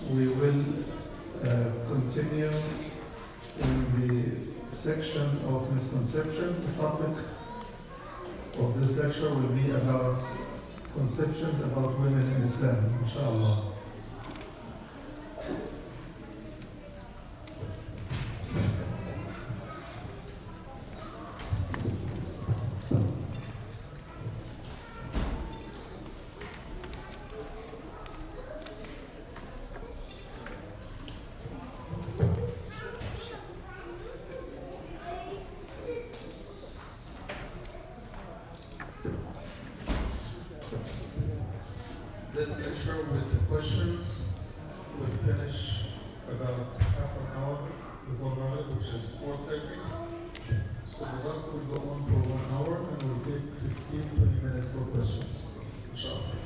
we will continue in the section of misconceptions. The topic of this lecture will be about conceptions about women in Islam, inshallah. This lecture with the questions will finish about half an hour before Maghrib, which is 4:30. So the doctor will go on for 1 hour and we'll take 15-20 minutes for questions, inshallah.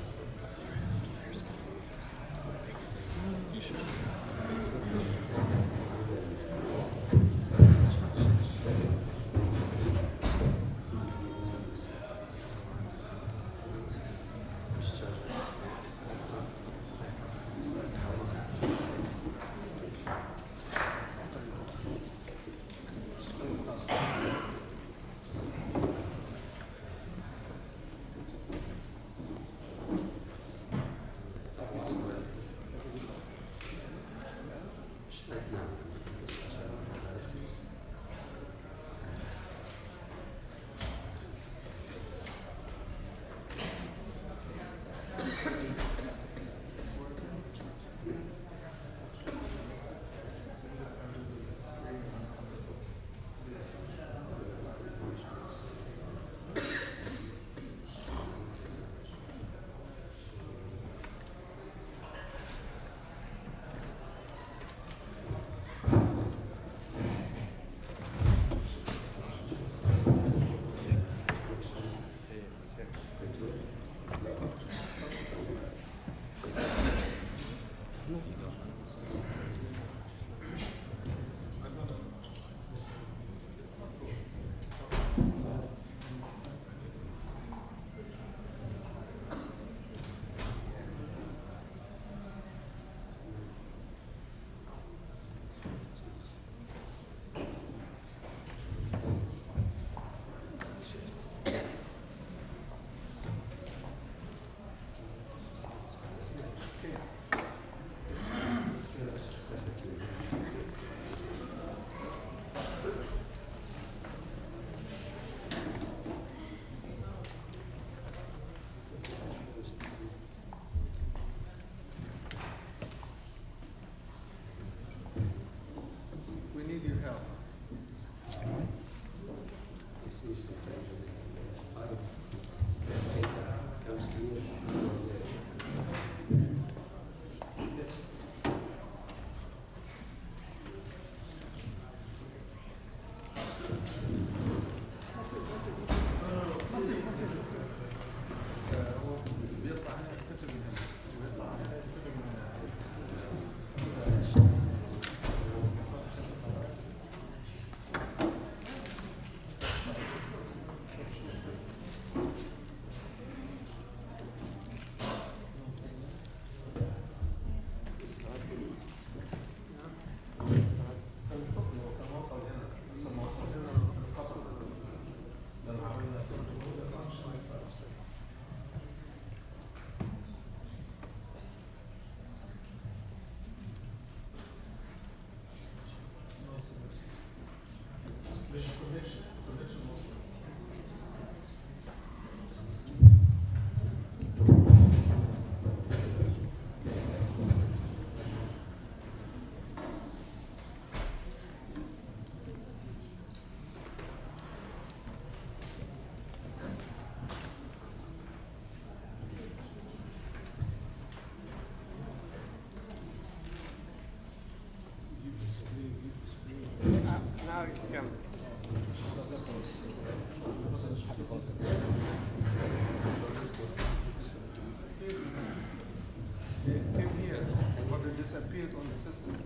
It came here, but it disappeared on the system.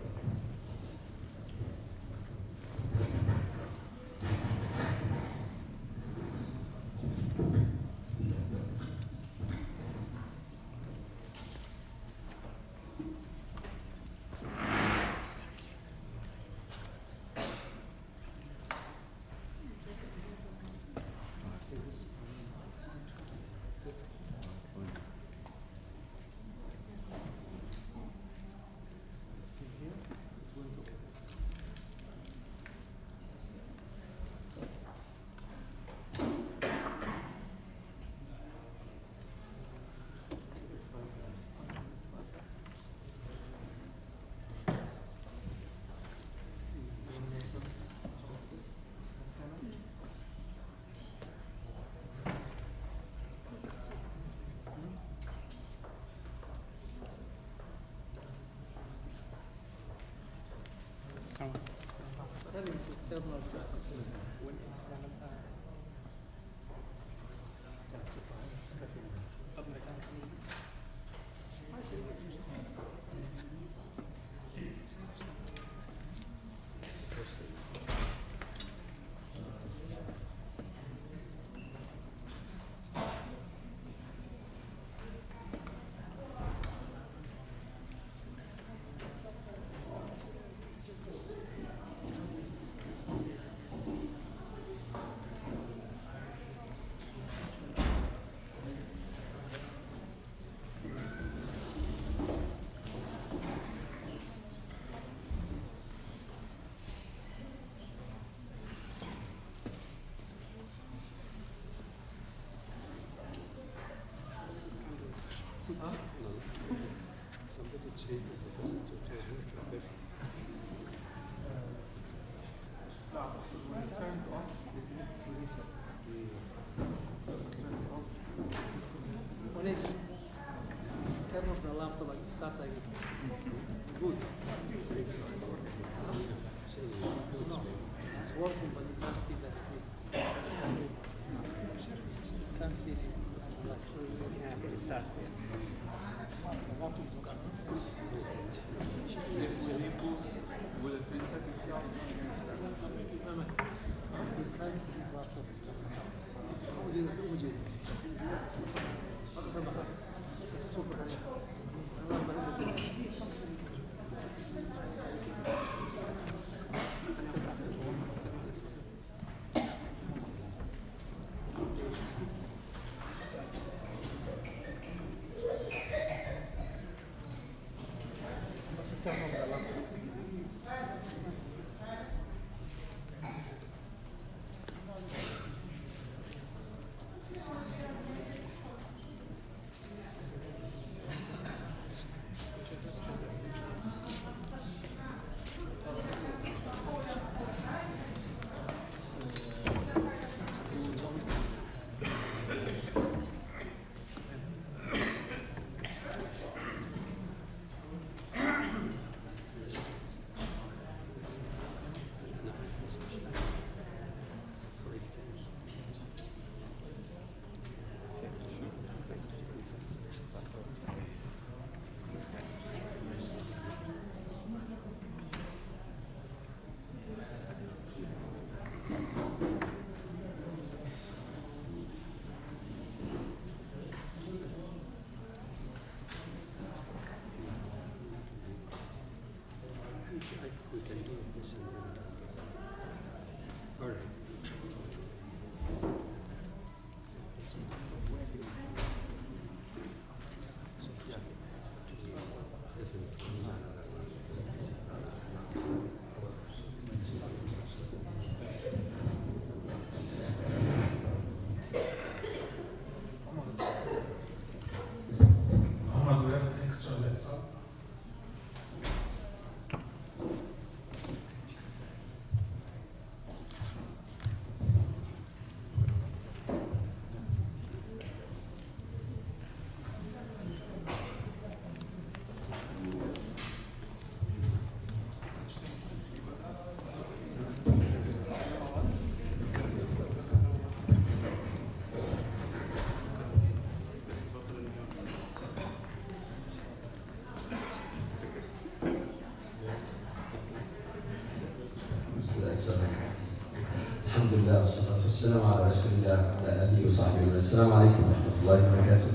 الحمد لله والصلاة والسلام على رسول الله وعلى آله وصحبه. السلام عليكم ورحمة الله وبركاته.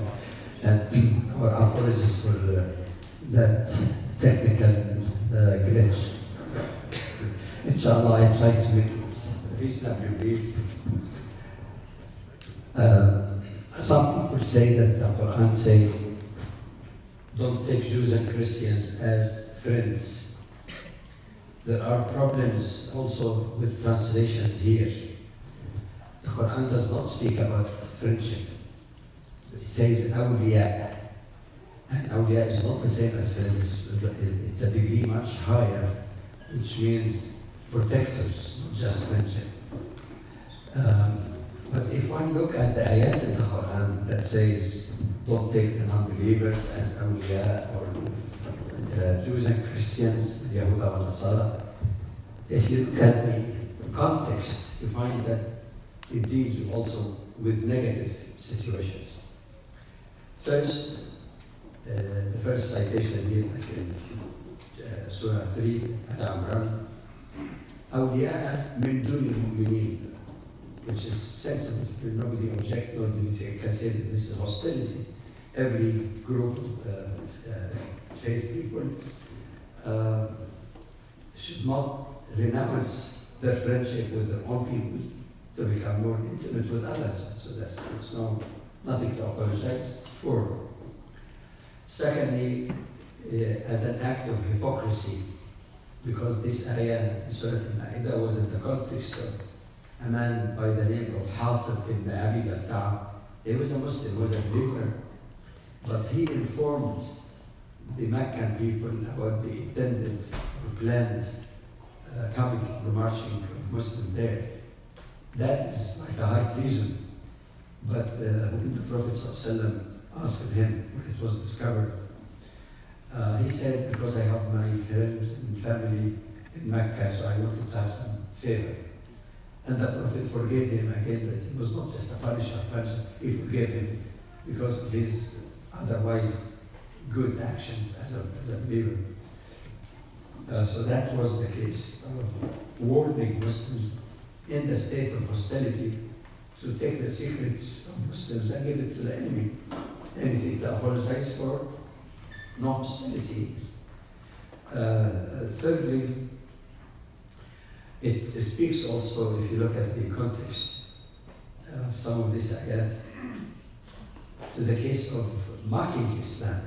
And our apologies for that technical glitch. Inshallah, I try to make it reasonably brief. Some people say that the Quran says, don't take Jews and Christians as friends. There are problems also with translations here. The Quran does not speak about friendship. It says awliya. And awliya is not the same as friends. It's a degree much higher, which means protectors, not just friendship. But if one look at the ayat in the Quran that says, don't take the non-believers as awliya or Jews and Christians, Yahuda and Nasara, if you look at the context, you find that it deals also with negative situations. First, the first citation here, like in Surah 3, Al-Imran, أولياء من دون المؤمنين, which is sensible. Nobody objects, nobody can say that this is hostility. Every group of faith people should not renounce their friendship with their own people to become more intimate with others. So it's nothing to apologize for. Secondly, as an act of hypocrisy, because this ayah in Surah Al-Ma'idah was in the context of a man by the name of Hatib ibn Abi Balta'a. He was a Muslim, was a believer, but he informed the Meccan people about the intended or planned coming, the marching of Muslims there. That is like a high treason. But when the Prophet ﷺ asked him when it was discovered, he said, because I have my friends and family in Mecca, so I wanted to have some favor. And the Prophet forgave him again, that he was not just a punisher, he forgave him because of his otherwise good actions as a believer. So that was the case of warning Muslims in the state of hostility to take the secrets of Muslims and give it to the enemy. Anything to apologize for, no hostility. Thirdly, it speaks also, if you look at the context of some of these ayat, to the case of mocking Islam.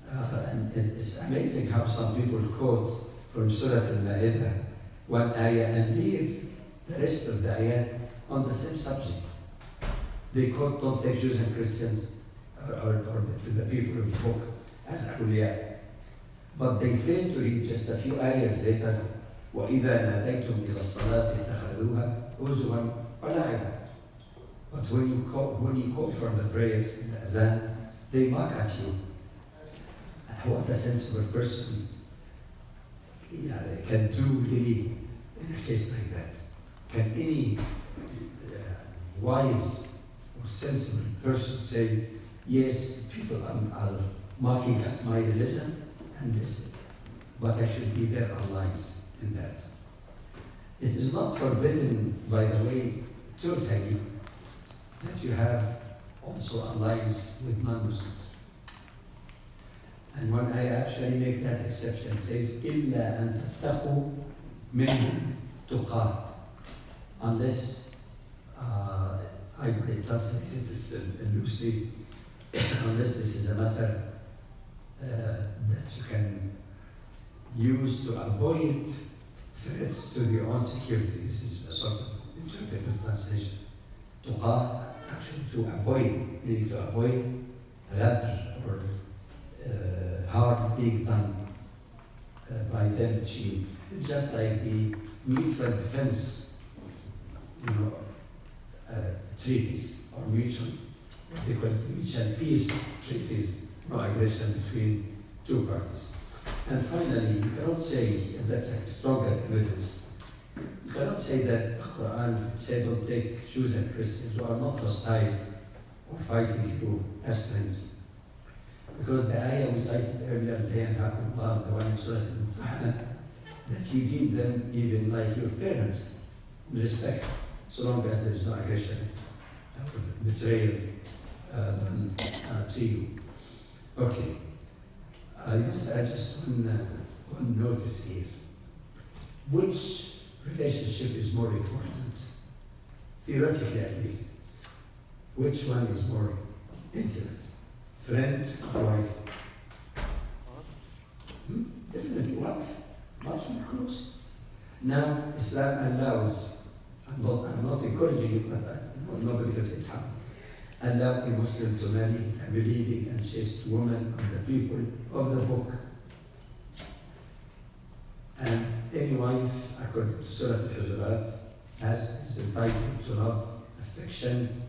And it's amazing how some people quote from Surah Al-Ma'idah one ayah and leave the rest of the ayat on the same subject. They quote, don't take Jews and Christians or the people of the book as awliya. But they fail to read just a few ayahs later, وَإِذَا نَادَيْتُمْ إِلَى الصَّلَاةِ اتَّخَذُوهَا هُزُوًا وَلَعِبًا. But when you call for the prayers in the adhan, they mock at you. What a sensible person can do really in a case like that. Can any wise or sensible person say, yes, people are mocking at my religion, and this, but I should be their allies in that. It is not forbidden, by the way, totally, that you have also alliance with non-Muslims. And when I actually make that exception, it says, إِلَّا أَن تَتَّقُوا مِنْهُمْ تُقَاتٍ. Unless, I translated this loosely, unless this is a matter that you can use to avoid threats to your own security. This is a sort of interpretive translation. Tuqa, actually to avoid, meaning to avoid ghadr or harm being done by them to you. Just like the mutual defense, treaties or mutual peace treaties, no aggression between two parties. And finally, you cannot say, and that's a stronger evidence, you cannot say that the Quran said don't take Jews and Christians who are not hostile or fighting you as friends. Because the ayah we cited earlier, the one in Surah Al-Mumtahana, that you deem them even like your parents in respect, so long as there is no aggression or betrayal to you. Okay. I must add just one notice here. Which relationship is more important? Theoretically, at least. Which one is more intimate? Friend or wife? Definitely wife. Much more close. Now, Islam allows, I'm not encouraging it, but nobody can say it's haram. Allow a Muslim to marry a believing and chaste woman of the people of the book. And any wife, according to Surah Al-Hijrah, is entitled to love, affection,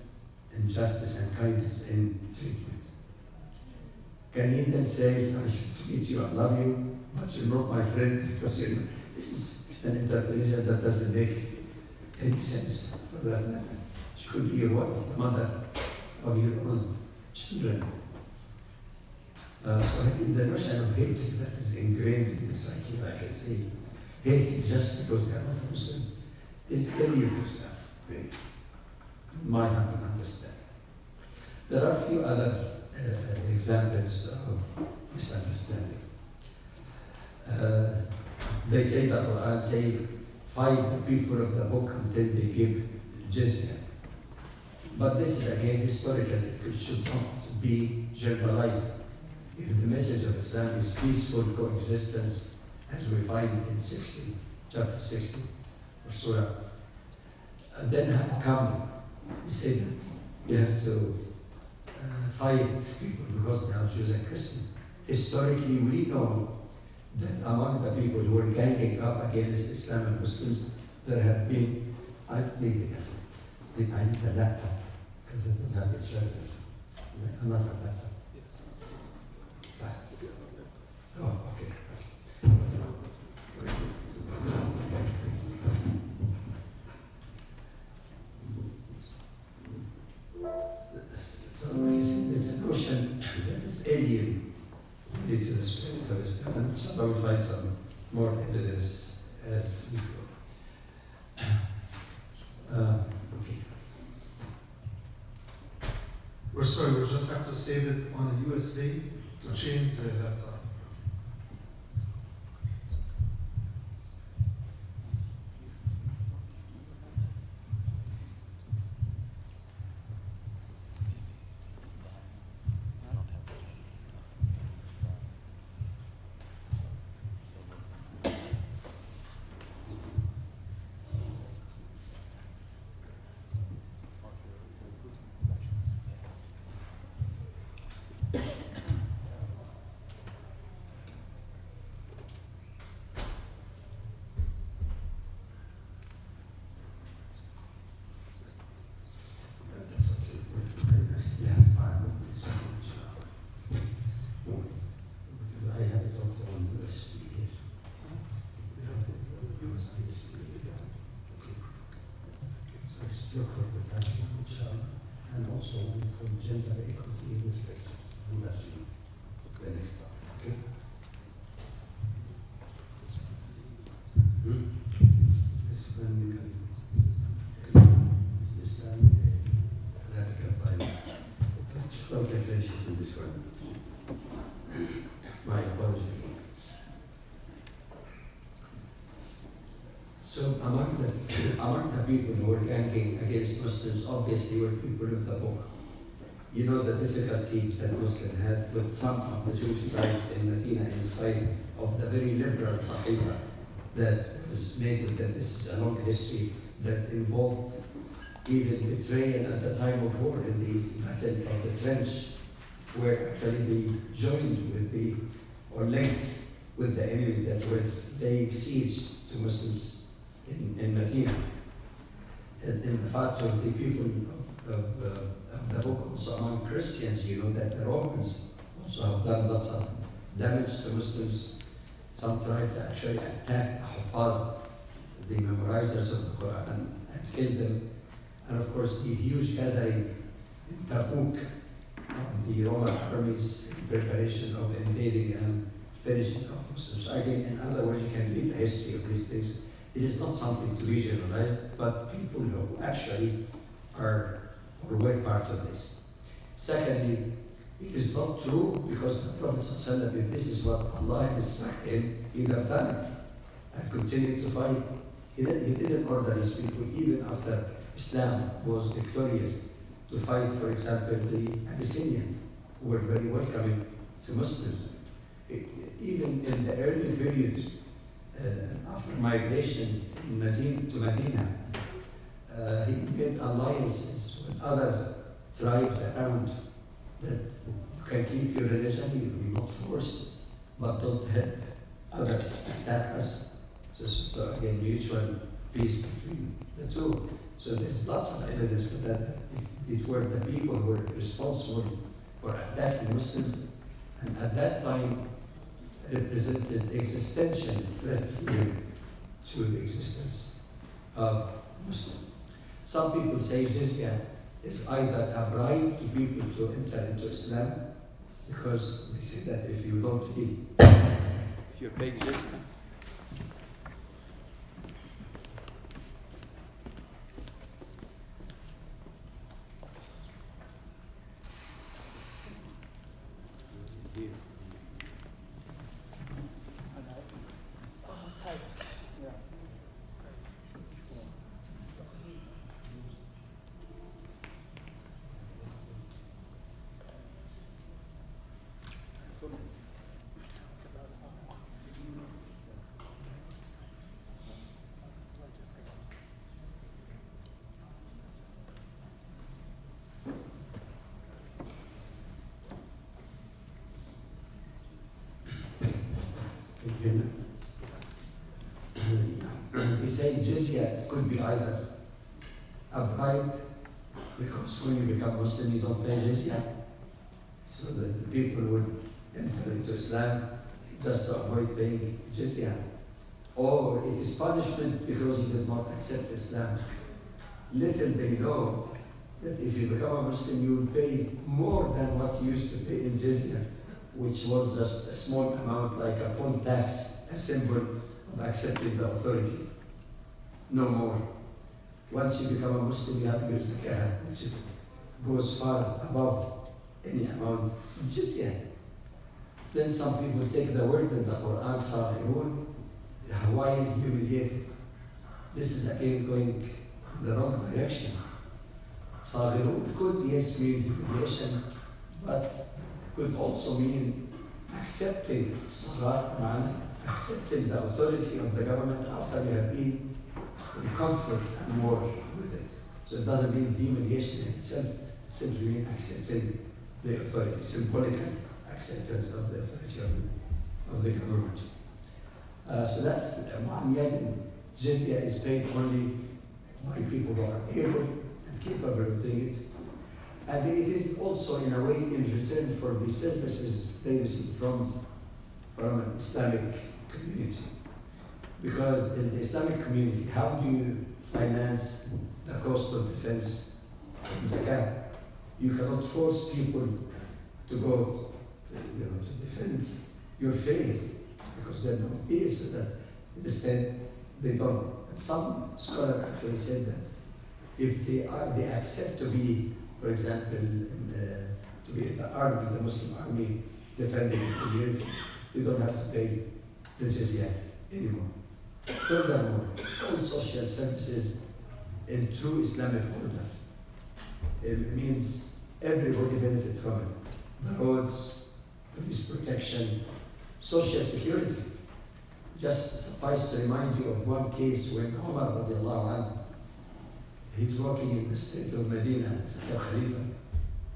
and justice and kindness in treatment. Can he then say, I should treat you, I love you, but you're not my friend because you're not? This is an interpretation that doesn't make any sense for that matter. She could be your wife, the mother of your own children. So the notion of hating that is ingrained in the psyche, like I say, hating just because they are not Muslim, is alien to stuff, really. My humble understanding. There are a few other examples of misunderstanding. They say that Quran say, fight the people of the book until they give jizya. But this is again historical, it should not be generalized. If the message of Islam is peaceful coexistence, as we find in chapter 60 of Surah, and then how come we say that you have to fight people because they are Jews and Christians? Historically, we know that among the people who were ganging up against Islam and Muslims, there have been, I need the laptop, because I don't have the charger. Another laptop. Yes. Oh, okay. So there's a notion that is alien to the spirit of Islam, and inshallah we'll find some more evidence as we go. Okay. We're sorry, we'll just have to save it on a USB to change the laptop. And also on gender equity in this lecture. And that's the next time. Okay? This one is this radical violence. Okay, finish it in this one. My apology. So among the people who were ganging against Muslims obviously were people of the book. You know the difficulty that Muslims had with some of the Jewish tribes in Medina in spite of the very liberal Sahifa that was made with them. This is a long history that involved even betrayal at the time of war in the Battle of the Trench, where actually they joined with or linked with the enemies that were laying siege to Muslims in Medina. In the fact of the people of the book, also among Christians, you know that the Romans also have done lots of damage to Muslims. Some tried to actually attack the Hafaz, the memorizers of the Quran, and kill them. And of course, the huge gathering in Tabuk of the Roman armies in preparation of invading and finishing off Muslims. So again, in other words, you can read the history of these things. It is not something to be generalized, but people who actually are or were part of this. Secondly, it is not true because the Prophet ﷺ, if this is what Allah instructed him, he would have done it and continued to fight. He didn't order his people, even after Islam was victorious, to fight, for example, the Abyssinians, who were very welcoming to Muslims. Even in the early periods, after migration to Medina, he made alliances with other tribes around that you can keep your religion, you will not force it, but don't help others attack us. Just again, mutual peace between the two. So there's lots of evidence for that. It were the people who were responsible for attacking Muslims, and at that time represented existential threat here to the existence of Muslim. Some people say jizya is either a bribe to people to enter into Islam, because they say that if you don't eat, if you're paying jizya, they say jizya could be either a bribe, because when you become Muslim you don't pay jizya, so that people would enter into Islam just to avoid paying jizya, or it is punishment because you did not accept Islam. Little they know that if you become a Muslim you will pay more than what you used to pay in jizya, which was just a small amount, like a poll tax, a symbol of accepting the authority. No more. Once you become a Muslim, you have your zakah, which goes far above any amount of jizya. Then some people take the word in the Quran, Sa'irun, Hawaiian, humiliated. This is again going in the wrong direction. Sa'irun could, yes, mean humiliation, but could also mean accepting accepting the authority of the government after you have been in conflict and war with it. So it doesn't mean humiliation in itself, it simply means accepting the authority, symbolic acceptance of the authority of the government. So that's Mu'ayyad. Jizya is paid only by people who are able and capable of doing it. And it is also, in a way, in return for the services they receive from an Islamic community. Because in the Islamic community, how do you finance the cost of defense in Zakat? You cannot force people to go, to defend your faith, because they're not here, so that instead they don't. And some scholars actually said that if they accept to be, for example, to be in the army, the Muslim army, defending the community, you don't have to pay the jizya anymore. Furthermore, all social services in true Islamic order, it means everybody benefits from it. The roads, police protection, social security. Just suffice to remind you of one case when Umar radiallahu anhu, he's walking in the street of Medina as a Khalifa,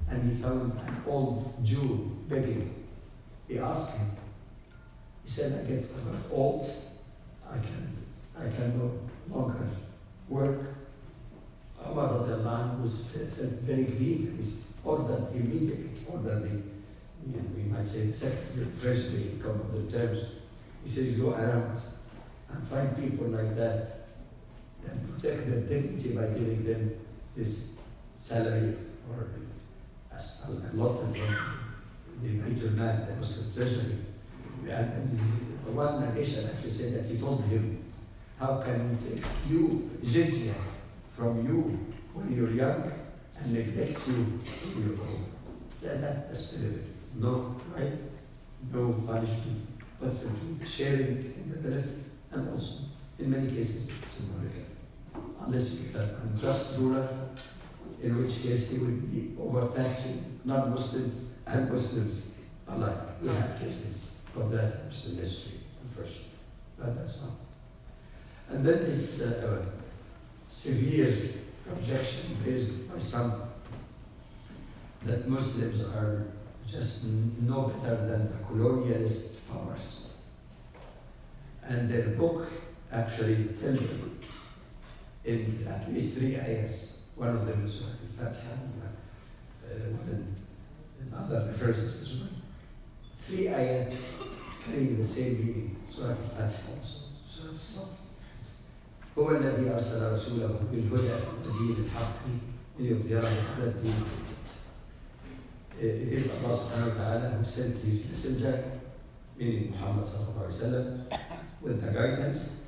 and he found an old Jew begging. He asked him, he said, I got old, I can no longer work. Umar radiallahu anhu felt very grieved. He immediately ordered we might say the Secretary of Treasury in common terms. He said, you go around and find people like that and protect their dignity by giving them this salary or allotment from the Baitul Mal, the Muslim Treasury. And one narration actually said that he told him, how can we take you, jizya, from you when you're young and neglect you when you're old? That's benefit. No right, no punishment, but simply sharing in the benefit, and also, in many cases, it's symbolic. Unless you get an unjust ruler, in which case he would be overtaxing non-Muslims and Muslims alike. We have cases of that in Muslim history, unfortunately, but that's not. And then this severe objection raised by some that Muslims are just no better than the colonialist powers. And their book actually tells them in at least 3 ayahs, one of them is Surah Al-Fatiha, one in other verses as well. 3 ayahs carrying the same meaning, Surah Al-Fatiha also, Surah Al-Saf, هو الذي أرسل رسوله بالهدى ودين الحق ليظهره على الدين. It is Allah subhanahu wa ta'ala who sent his messenger, meaning Muhammad sallallahu alaihi wasallam, with the guidance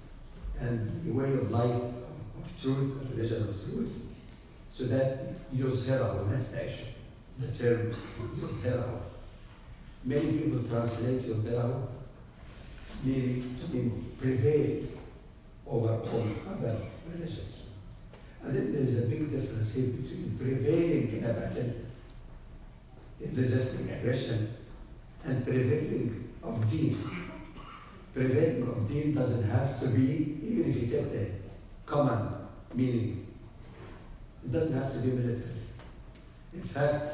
and the way of life of truth, the religion of truth, so that yuzhirahu, that's the action, the term yuzhirahu. Many people translate yuzhirahu meaning to prevail over all other religions. I think there is a big difference here between prevailing in a battle, in resisting aggression, and prevailing of deen. Prevailing of deen doesn't have to be, even if you take the common meaning, it doesn't have to be military. In fact,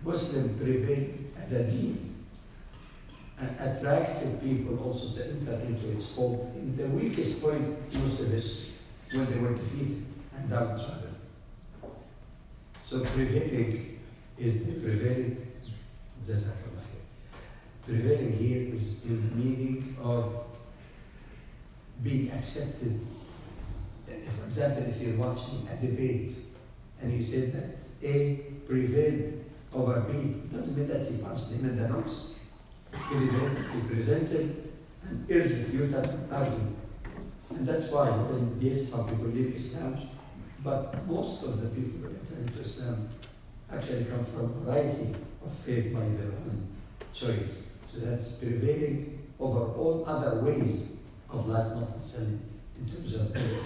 Muslim prevailed as a deen and attracted people also to enter into its fold in the weakest point in Muslim history, when they were defeated and downtrodden. So prevailing is the prevailing, prevailing here is in the meaning of being accepted. For example, if you're watching a debate and you say that A prevailed over B, it doesn't mean that he punched him in the nose. He presented an irrefutable argument. And that's why, yes, some people leave Islam, but most of the people who enter into Islam actually come from a variety of faith by their own choice. So that's prevailing over all other ways of life, not necessarily in terms of faith.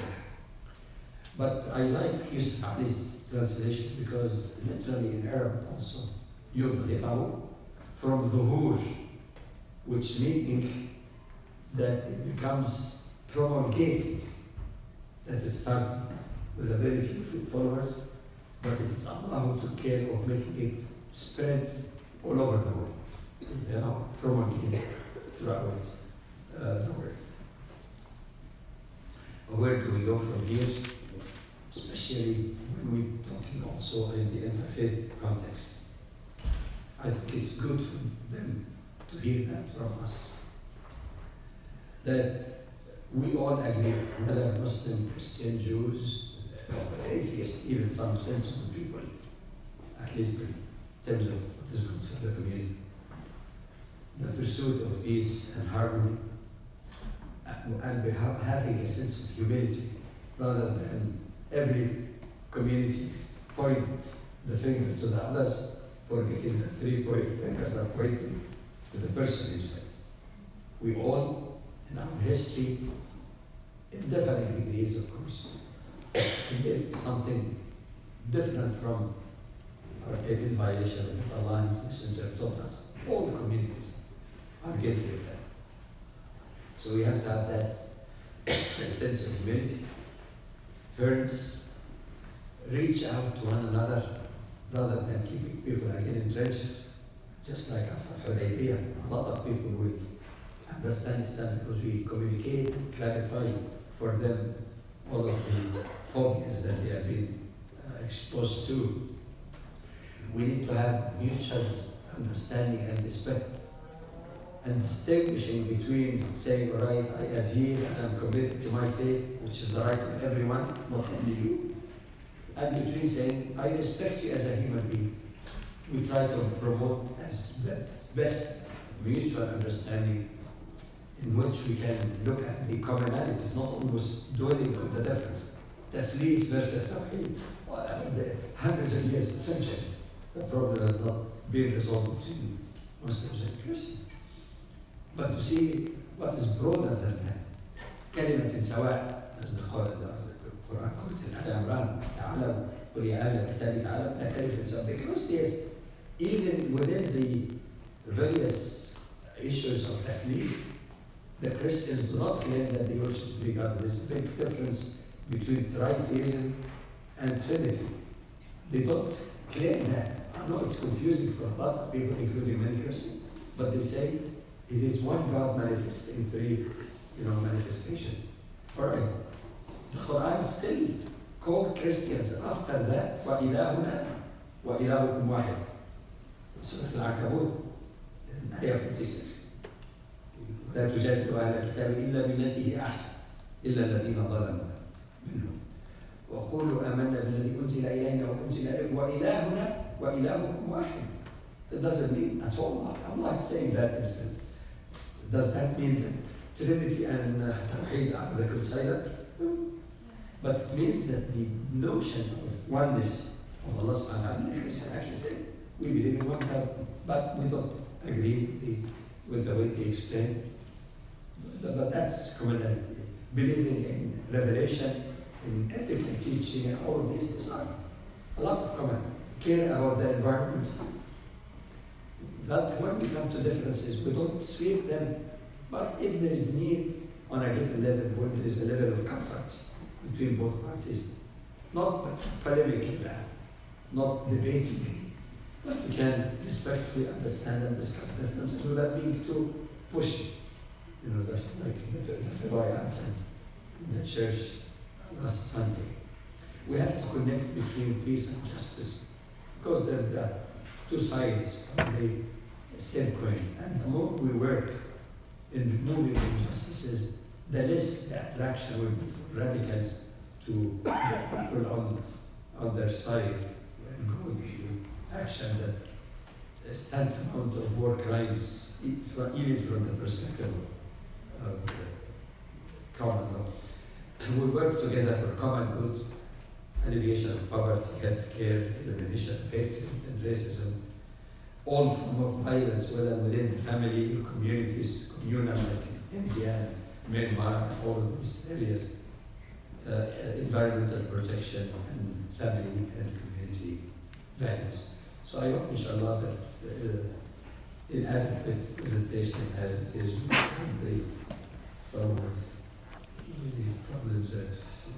But I like Yusuf Ali's translation because literally in Arab also, yudhirahu, from dhuhur, which meaning that it becomes promulgated, that it started with a very few followers, but it is Allah who took care of making it spread all over the world. You know, promulgated throughout the world. Where do we go from here? Especially when we're talking also in the interfaith context. I think it's good for them to hear that from us. That we all agree, whether Muslim, Christian, Jews, atheists, even some sensible people, at least in terms of what is good for the community. The pursuit of peace and harmony, and having a sense of humility, rather than every community point the finger to the others, forgetting the 3 fingers are pointing to the person himself. We all, in our history, in different degrees, of course, did something different from or in violation of what Allah and His Messenger taught us. All the communities are guilty of that. So we have to have that sense of humility, fairness, reach out to one another rather than keeping people again in trenches. Just like after Hudaybiyah, a lot of people will understand Islam because we communicate and clarify for them all of the phobias that they have been exposed to. We need to have mutual understanding and respect, and distinguishing between saying, all right, I adhere and I'm committed to my faith, which is the right of everyone, not only you, and between saying, I respect you as a human being. We try to promote as best mutual understanding in which we can look at the commonalities, not almost dwelling on the difference. Taslees versus Tawheed. Well, I mean, the hundreds of years, centuries, the problem has not been resolved between Muslims and Christians. But to see what is broader than that, كلمة سواء, as the Quran quotes in Al-Imran, تعالوا قل يا أهل الكتاب تعالوا لا كلمة سواء. Because yes, even within the various issues of Tasleem, the Christians do not claim that they worship three gods. There's a big difference between tritheism and Trinity. They don't claim that. I know it's confusing for a lot of people, including many Christians, but they say it is one God manifest in three, manifestations. All right. The Quran still called Christians after that, وَإِلَهُنَا وَإِلَهُكُمْ وَاحِدٌ. Surah Al-Ankabut, ayah 56. لا تجادل أهل الكتاب إلا بالتي هي أحسن إلا الذين ظلموا منهم وقولوا آمنا بالذي أنزل إلينا وأنزل إليكم وإلهنا وإلهكم واحد. It doesn't mean at all. Allah is saying that himself. Does that mean that Trinity and Tawheed are reconciled? No. But it means that the notion of oneness of Allah subhanahu wa ta'ala is actually saying we believe in one God, but we don't agree with the way they explain. But that's commonality. Believing in revelation, in ethical teaching, and all of these is not a lot of common. Care about the environment. But when we come to differences, we don't sweep them. But if there is need on a given level, when there is a level of comfort between both parties, not polemically, not debatingly, but we can respectfully understand and discuss differences without being too pushy. You know, that's like the fellow I answered in the church last Sunday. We have to connect between peace and justice because they're the two sides of the same coin. And the more we work in removing injustices, the less the attraction will be for radicals to get people on their side and go into action that is tantamount of war crimes, even from the perspective of common law. And we work together for common good, alleviation of poverty, health care, elimination of hatred and racism, all form of violence, whether within the family or communities, communal like in India, Myanmar, all of these areas, environmental protection and family and community values. So I hope, inshallah, that inadequate presentation as it is the problems that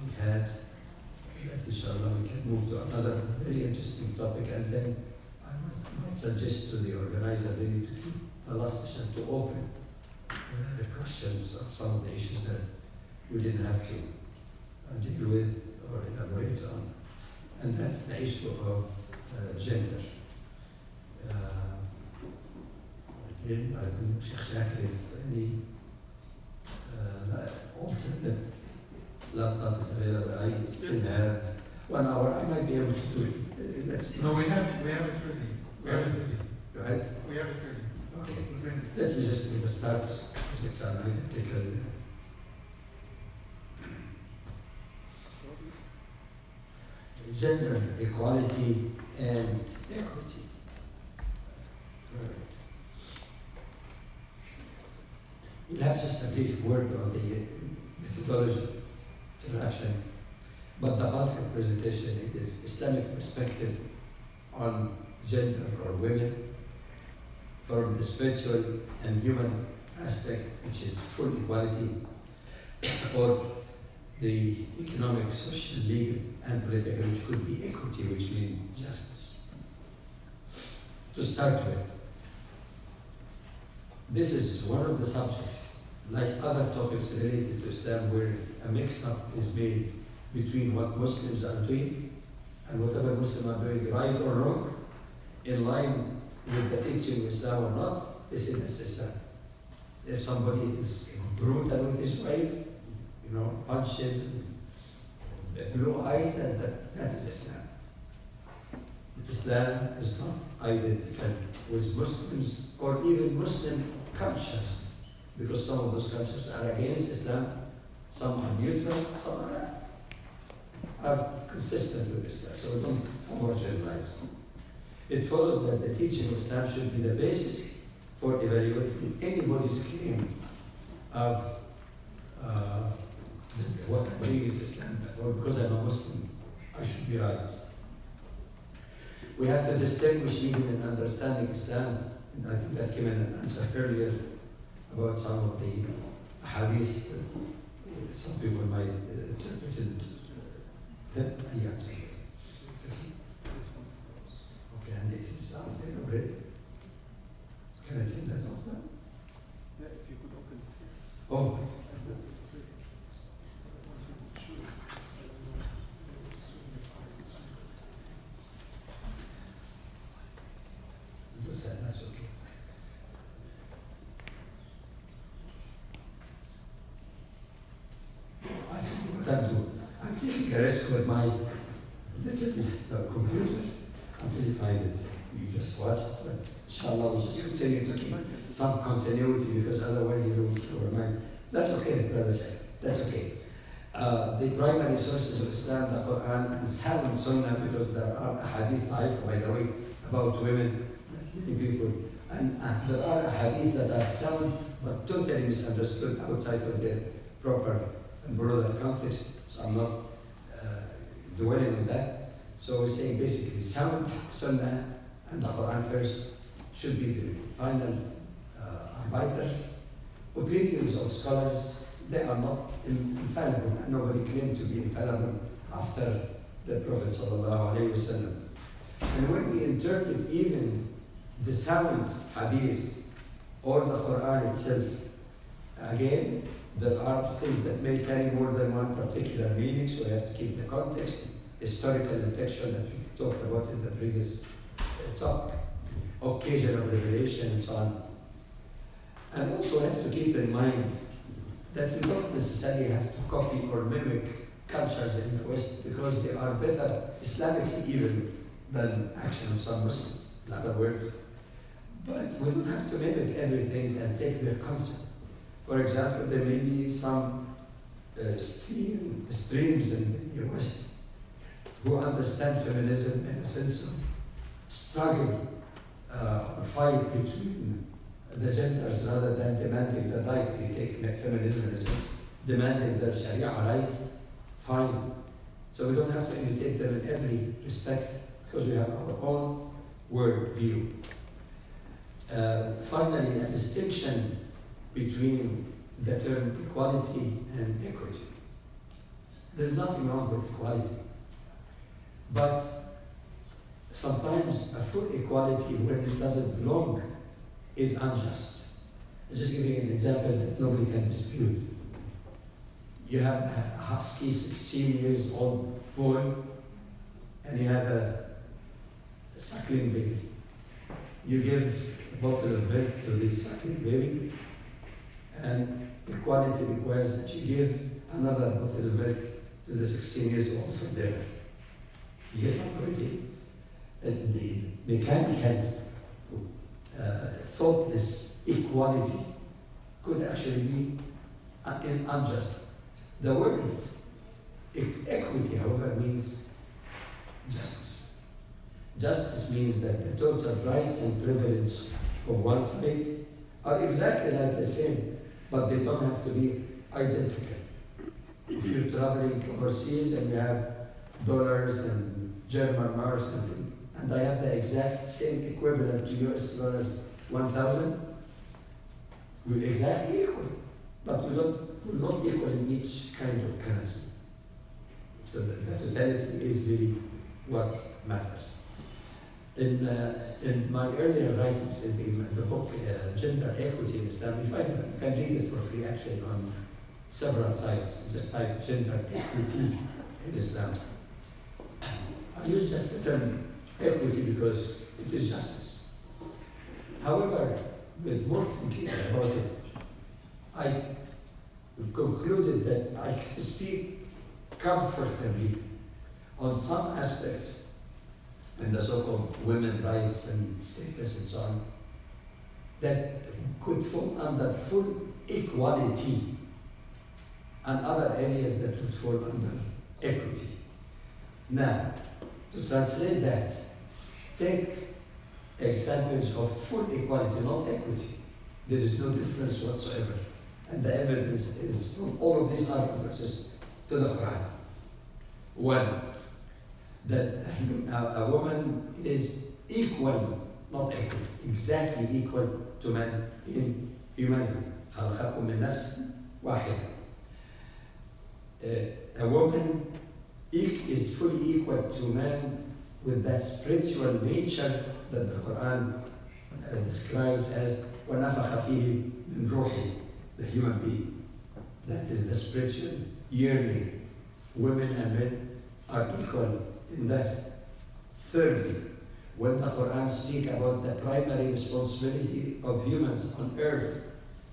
we had, that inshallah we can move to another very interesting topic, and then I might suggest to the organizer really to keep the last session to open questions of some of the issues that we didn't have to deal with or elaborate on. And that's the issue of gender. Again, I don't know, Sheikh Shakir, if any alternate laptop is available. I still have 1 hour. I might be able to do it. Let's No, we have it ready. We have it ready. Right? We have it ready. Okay. We're ready. Let me just give a start, because it's analytical. Gender equality and equity. Right. We'll have just a brief word on the methodology interaction, but the bulk of presentation is Islamic perspective on gender or women from the spiritual and human aspect, which is full equality, or the economic, social, legal, and political, which could be equity, which means justice. To start with, this is one of the subjects, like other topics related to Islam, where a mix-up is made between what Muslims are doing and whatever Muslims are doing, right or wrong, in line with the teaching of Islam or not. This is Islam. If somebody is brutal with his wife, you know, punches, blue eyes, and that is Islam. Islam is not identical with Muslims or even Muslim cultures, because some of those cultures are against Islam, some are neutral, some are consistent with Islam. So we don't overgeneralize. It follows that the teaching of Islam should be the basis for evaluating anybody's claim of what I'm doing is Islam, or because I'm a Muslim, I should be right. We have to distinguish even in understanding Islam, and I think that came in an answer earlier about some of the hadith that some people might interpret it. Yeah. Okay, and it is out there already. Can I take that off now? Yeah, if you could open it here. Oh. That's okay. تبدو. I'm taking a risk with my little computer until you find it. You just watch it, but inshallah we just continue to keep some continuity because otherwise you lose your mind. That's okay, brother Shaykh. That's okay. The primary sources of Islam, the Quran, and sound Sunnah, because there are hadith by the way, about women, many people, and there are hadith that are sound but totally misunderstood outside of their proper and broader context. So I'm not dwelling on that. So we're saying basically sound Sunnah and the Quran first should be the final arbiter. Opinions of scholars, they are not infallible, and nobody claimed to be infallible after the Prophet ﷺ. And when we interpret even the sound hadith or the Quran itself, again, there are things that may carry more than one particular meaning, so we have to keep the context, historical and textual that we talked about in the previous talk, occasion of revelation and so on. And also have to keep in mind that we don't necessarily have to copy or mimic cultures in the West because they are better Islamically even than action of some Muslims, in other words. But we don't have to mimic everything and take their concept. For example, there may be some streams in the West who understand feminism in a sense of struggle or fight between the genders rather than demanding the right. They take feminism in a sense, demanding their Sharia rights, fine. So we don't have to imitate them in every respect because we have our own world view. Finally, a distinction between the term equality and equity. There's nothing wrong with equality, but sometimes a full equality when it doesn't belong is unjust. I'll just give you an example that nobody can dispute. You have a husky 16 years old boy and you have a suckling baby. You give a bottle of milk to the suckling baby, and equality requires that you give another bottle of milk to the 16 years old for dinner. You get already the mechanical thoughtless equality could actually be unjust. The word equity, however, means justice. Justice means that the total rights and privilege of one side are exactly like the same, but they don't have to be identical. If you're traveling overseas and you have dollars and German marks and I have the exact same equivalent to US dollars, 1,000, we're exactly equal, but we're not equal in each kind of currency. So the totality is really what matters. In my earlier writings in the book Gender Equity in Islam, you can read it for free actually on several sites. Just type gender equity in Islam. I use just the term equity because it is justice. However, with more thinking about it, I concluded that I can speak comfortably on some aspects in the so-called women's rights and status and so on that could fall under full equality, and other areas that would fall under equity. Now, to translate that, take examples of full equality, not equity. There is no difference whatsoever. And the evidence is from all of these references to the Quran. One, that a woman is equal, not equal, exactly equal to man in humanity. خلقكم من نفس واحدة. A woman is fully equal to man with that spiritual nature that the Quran describes as وَنَفَخَ فِيهِ مِنْ رُوحِهِ, the human being. That is the spiritual yearning. Women and men are equal in that. Thirdly, when the Quran speaks about the primary responsibility of humans on earth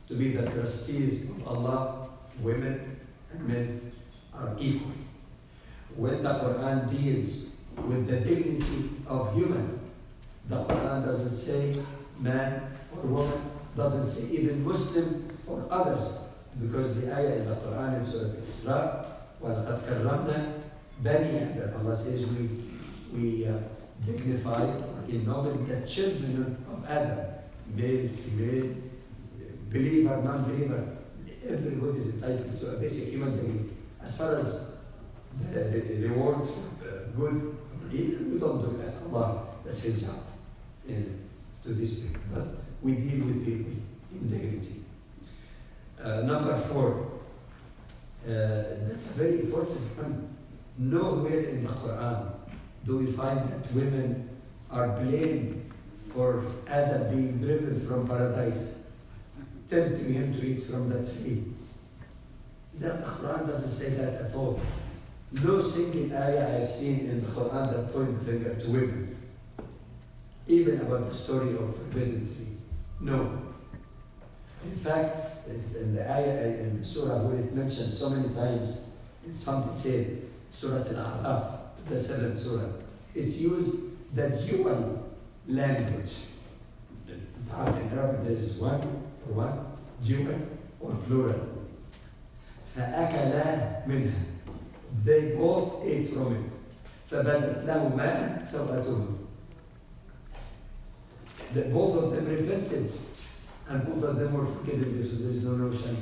to be the trustees of Allah, women and men are equal. When the Quran deals with the dignity of human, the Quran doesn't say man or woman, doesn't say even Muslim or others, because the ayah in the Quran in Surah Al-Isra, وَلَقَدْ كَرَّمْنَا بَنِي آدَمَ, Allah says we dignified or ennobled the children of Adam, male, female, believer, non-believer. Everybody is entitled to a basic human dignity. As far as the reward for good, we don't do that. Allah, that's His job to these people. But we deal with people in dignity. Number 4, that's a very important one. Nowhere in the Quran do we find that women are blamed for Adam being driven from paradise, tempting him to eat from the tree. The Quran doesn't say that at all. No single ayah I have seen in the Quran that point the finger to women, even about the story of forbidden tree. No. In fact, in the ayah in the surah where it mentioned so many times in some detail, Surah Al-A'raf, the 7th surah, it used the dual language. In Arabic there is one for one, dual or plural. فأكلا منها. They both ate from it. فبدت لهما سوءتهما. Both of them repented, and both of them were forgiven, so there is no notion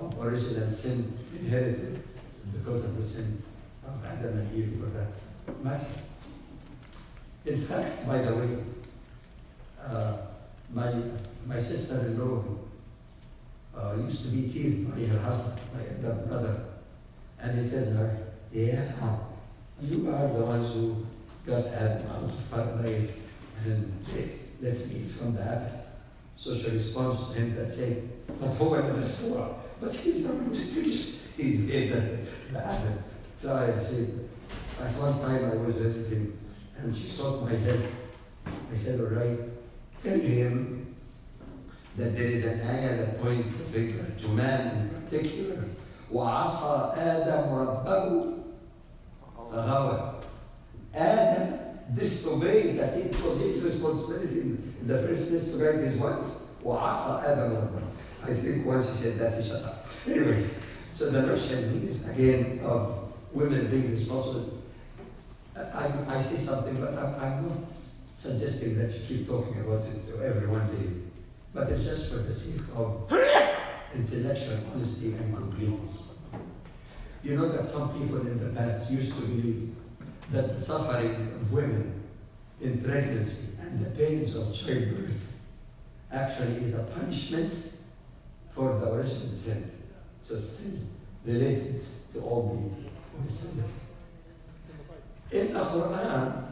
of original sin inherited because of the sin of Adam and Eve for that matter. In fact, by the way, my sister-in-law used to be teased by her husband, my elder brother, and he tells her, yeah, you are the ones who got Adam out of paradise and let me eat from the apple. So she responds to him that saying, but هو المسؤول, but he's the one who speaks. He made the apple. So I said, at one time I was visiting, and she sought my help. I said, all right, tell him that there is an ayah that points the finger to man in particular. وَعَصَى آدَمُ رَبَّهُ فَغَوَى. Adam disobeyed that it was his responsibility in the first place to guide his wife. وَعَصَى آدَمُ رَبَّهُ. I think once he said that, he shut up. Anyway, so the notion here, again, of women being responsible, I see something, but I'm not suggesting that you keep talking about it to everyone daily. But it's just for the sake of intellectual honesty and completeness. You know that some people in the past used to believe that the suffering of women in pregnancy and the pains of childbirth actually is a punishment for the original sin. So it's still related to all the sin. In the Quran,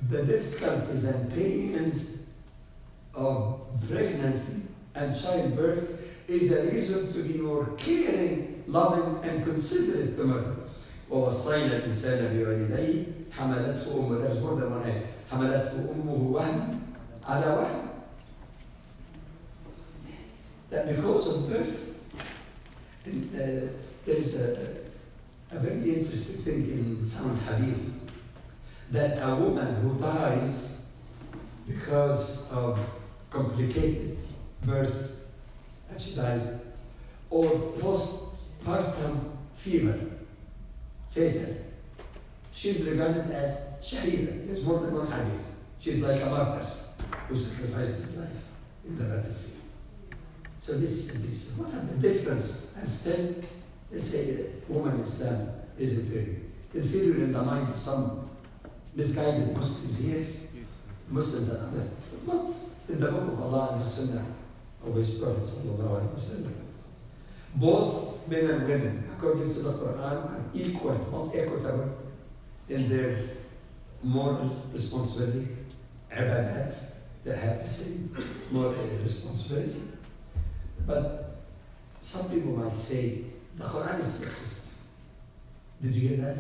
the difficulties and pains of pregnancy and childbirth is a reason to be more caring, loving, and considerate to mother. ووصينا الإنسان بوالديه حملته أمه. There's more than one ayah. حملته أمه وهنا على وهن. That because of birth, there is a very interesting thing in some hadith, that a woman who dies because of complicated birth, and she dies, or postpartum fever, fatal, she's regarded as shahida. There's more than one hadith. She's like a martyr who sacrificed his life in the battlefield. So this what a difference. And still, they say woman in Islam is inferior. Inferior in the mind of some misguided Muslims, yes. Muslims are other, but not in the book of Allah and the Sunnah of His Prophet sallallahu alaihi wasallam. Both men and women, according to the Quran, are equal, not equitable, in their moral responsibility. Ibadat, they have the same moral responsibility. But some people might say, the Quran is sexist. Did you hear that?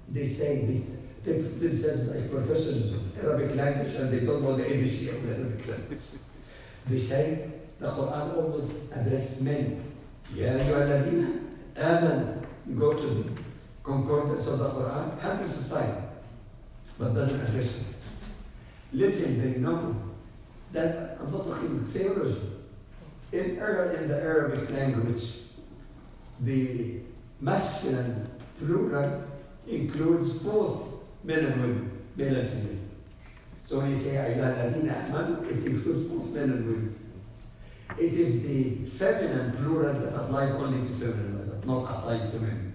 They say they put themselves like professors of Arabic language and they don't know the ABC of the Arabic language. They say the Quran always addresses men. يا أيها الذين آمنوا You go to the concordance of the Quran hundreds of times, but doesn't address it. Little they know that I'm not talking theology. In the Arabic language, the masculine plural includes both men and women, male and female. So when you say أَيُّهَا الَّذِينَ آمَنُوا, it includes both men and women. It is the feminine plural that applies only to feminine, but not applying to men.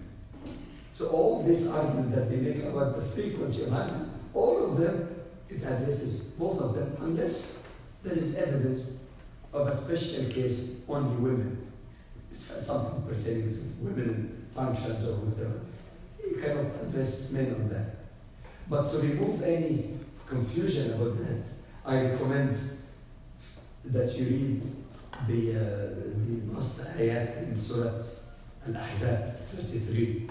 So all this argument that they make about the frequency of marriage, all of them, it addresses both of them, unless there is evidence of a special case only women. It's something pertaining to women in functions or whatever. You cannot address men on that. But to remove any confusion about that, I recommend that you read the Nas ayat in Surah Al-Ahzab 33.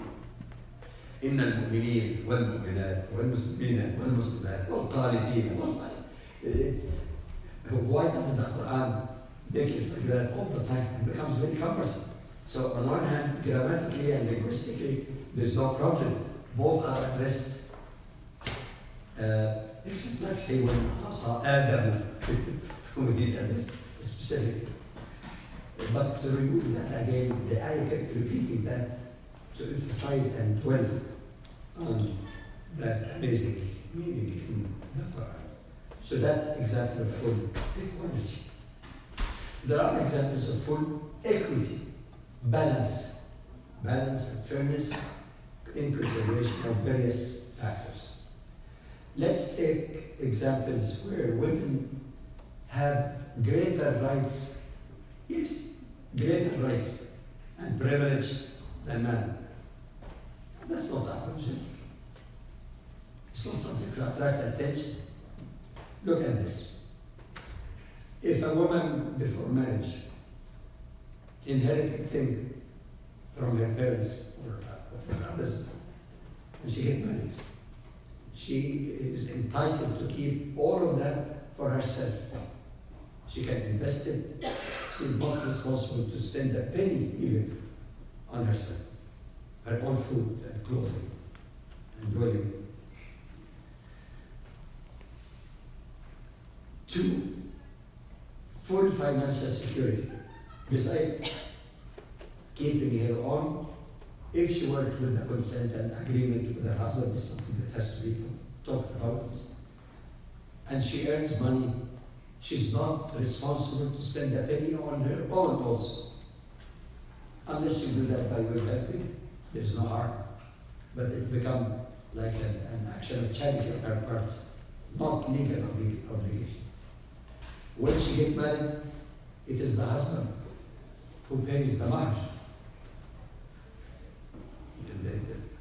إن المؤمنين والمؤمنات والمسلمين والمسلمات والقانتين Why doesn't the Quran make it like that all the time? It becomes very cumbersome. So on one hand, grammatically and linguistically, there's no problem. Both are addressed. Except like say when Adam when he's addressed specifically. But to remove that again, the ayah kept repeating that to emphasize and dwell on that amazing meaning in the Quran. So that's example of full equality. There are examples of full equity, balance and fairness in consideration of various factors. Let's take examples where women have greater rights, yes, greater rights and privilege than men. That's not apologetic. It's not something to attract attention. Look at this. If a woman before marriage inherited thing from her parents or whatever others, and she gets married, she is entitled to keep all of that for herself. She can invest it. She's not responsible to spend a penny even on herself, her own food and clothing and dwelling. 2, full financial security. Besides keeping her own, if she worked with a consent and agreement with her husband, is something that has to be talked about. And she earns money, she's not responsible to spend a penny on her own also. Unless you do that by your helping, there's no harm. But it becomes like an action of charity on her part, not legal obligation. When she gets married, it is the husband who pays the marriage.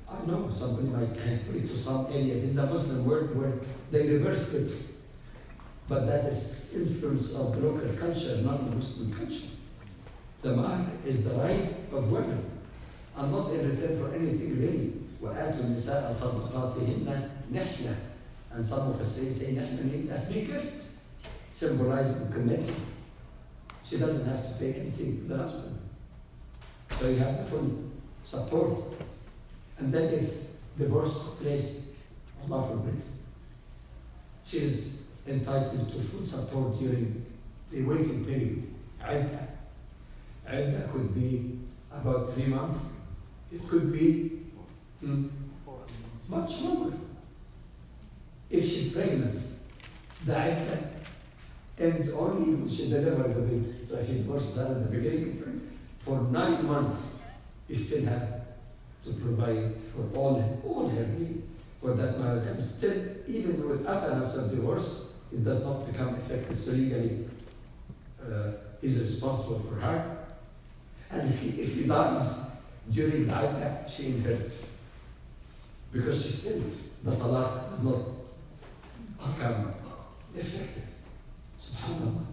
I know somebody might put it to some areas in the Muslim world where they reverse it, but that is influence of the local culture, not the Muslim culture. The mahr is the right of women, and not in return for anything really. وَآتُوا النِّسَاءَ صَدَقَاتِهِنَّ نِحْلَةً. And some of us say nihla means a free gift, symbolizing commitment. She doesn't have to pay anything to the husband. So you have the full support. And then if divorce took place, Allah forbid, she is entitled to full support during the waiting period. Iddah could be about 3 months. It could be much longer. If she's pregnant, the iddah ends only when she delivers the baby. So if she divorces her at the beginning, for 9 months, you still have to provide for all her needs for that marriage. And still, even with utterance of divorce, it does not become effective. So legally, he's responsible for her. And if he dies during the iddah, she inherits. Because she still, the talaq does not become effective. SubhanAllah.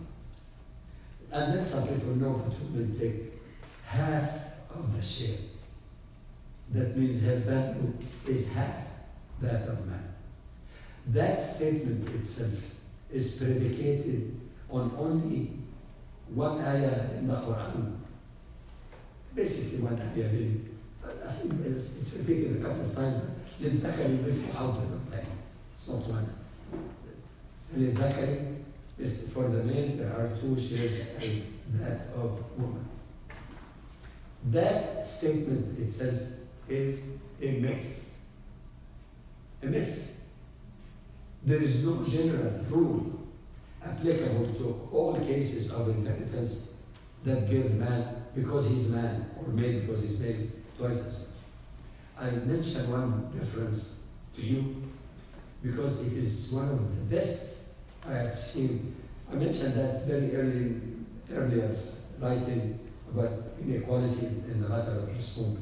And then some people know that women take half of the share. That means her value is half that of man. That statement itself is predicated on only one ayah in the Quran. Basically one ayah really. it's repeated a couple of times. للذكر مثل حظ الأنثيين. It's not one. للذكر is for the male, there are 2 shares as that of woman. That statement itself is a myth. A myth. There is no general rule applicable to all cases of inheritance that give man because he's man, or male because he's male, twice as much. I mention one reference to you because it is one of the best I have seen. I mentioned that very earlier, writing about inequality in the matter of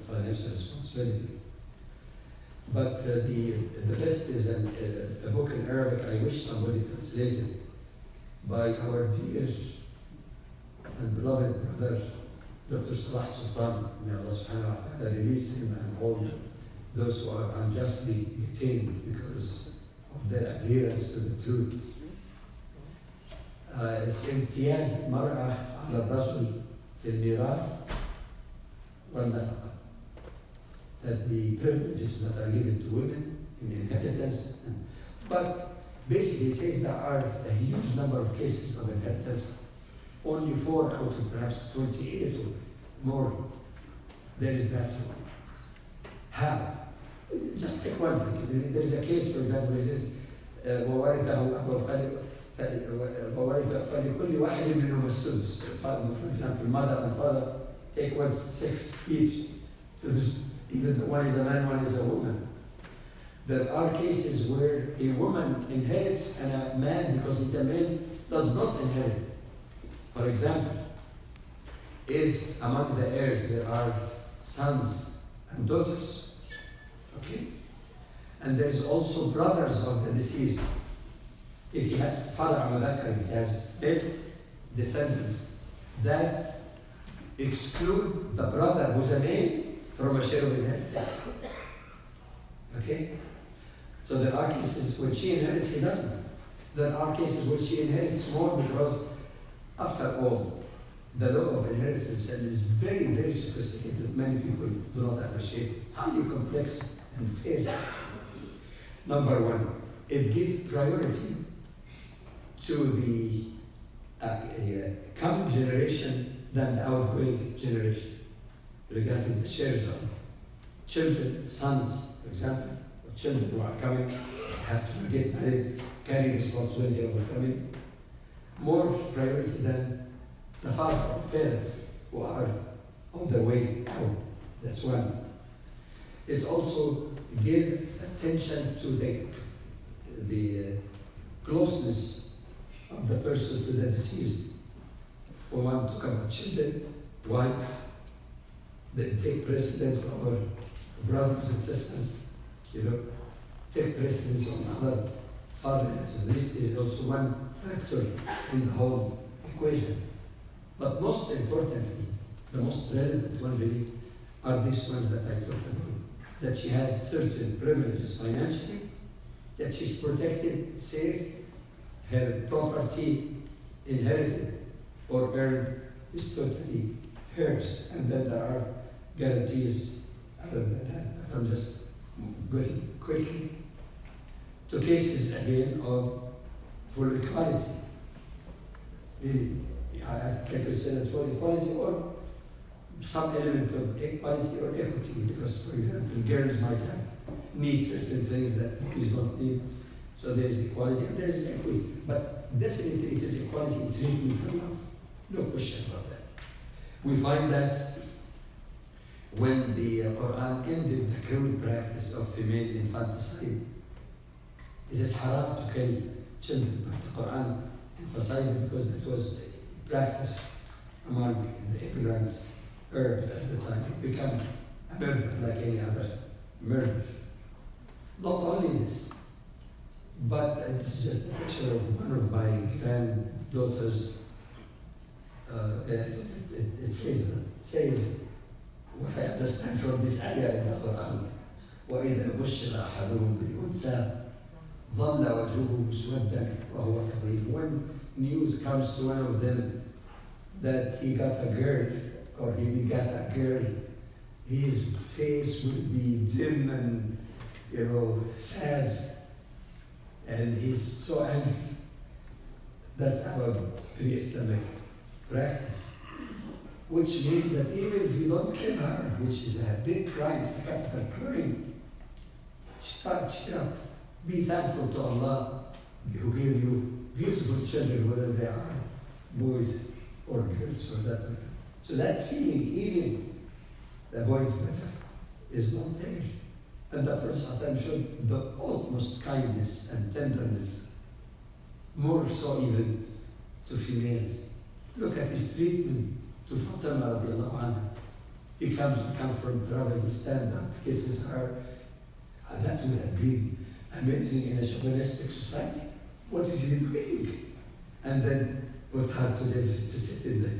financial responsibility. But the best is a book in Arabic. I wish somebody translated by our dear and beloved brother, Dr. Salah Sultan. May Allah subhanahu wa ta'ala release him and all those who are unjustly detained because of their adherence to the truth. امتياز المرأة على الرجل في الميراث والنفقة. That the privileges that are given to women in inheritance, but basically it says there are a huge number of cases of inheritance, only 4 out of perhaps 28 or more. There is that one. How? Just take one thing. There is a case, for example, it says وورث فلكل واحد منهم السدس. For example, mother and father take 1/6 each. So even one is a man, one is a woman. There are cases where a woman inherits and a man, because he's a male, does not inherit. For example, if among the heirs there are sons and daughters, okay, and there is also brothers of the deceased. If he has father Amadakar, if he has male descendants, that exclude the brother who's a male from a share of inheritance. Okay? So there are cases where she inherits, he doesn't. There are cases where she inherits more because, after all, the law of inheritance is very, very sophisticated. Many people do not appreciate it. It's highly complex and fair. Number one, it gives priority to the coming generation than the outgoing generation regarding the shares of children, sons, for example, or children who are coming, have to get married, carry responsibility of a family. More priority than the father or parents who are on their way out. That's one. It also gives attention to the closeness of the person to the deceased. For one, to come children, wife, they take precedence over brothers and sisters, take precedence on other fathers. So this is also one factor in the whole equation. But most importantly, the most relevant one really are these ones that I talked about. That she has certain privileges financially, that she's protected, safe, her property inherited or earned is totally hers. And then there are guarantees other than that, but I'm just going quickly to cases again of full equality. Really, I can consider full equality or some element of equality or equity, because, for example, girls might need certain things that boys don't need. So there is equality and there is equity. But definitely it is equality in treatment and love. No question about that. We find that when the Quran ended the cruel practice of female infanticide, it is haram to kill children. But the Quran emphasized it because it was practice among the ignorant Arabs at the time. It became a murder like any other murder. Not only this, but this is just a picture of one of my granddaughters. It says what I understand from this ayah in the Quran. وَإِذَا بُشِّرَ أَحَدُهُمْ بِالْأُنثَى ظَلَّ وَجْهُهُ مُسْوَدًّا وَهُوَ كَظِيمٌ. When news comes to one of them that he got a girl or he begat a girl, his face will be dim and, sad, and he's so angry. That's our pre-Islamic practice, which means that even if you don't kill her, which is a big crime, it's a capital crime, cheer up. Be thankful to Allah who gave you beautiful children, whether they are boys or girls for that matter. So that feeling, even the boy is better, is not there. And the Prophet showed the utmost kindness and tenderness, more so even to females. Look at his treatment to Fatima radiallahu anha. He comes from travel, he stands up, kisses her, and that would have been amazing in a chauvinistic society. What is he doing? And then put her to sit in the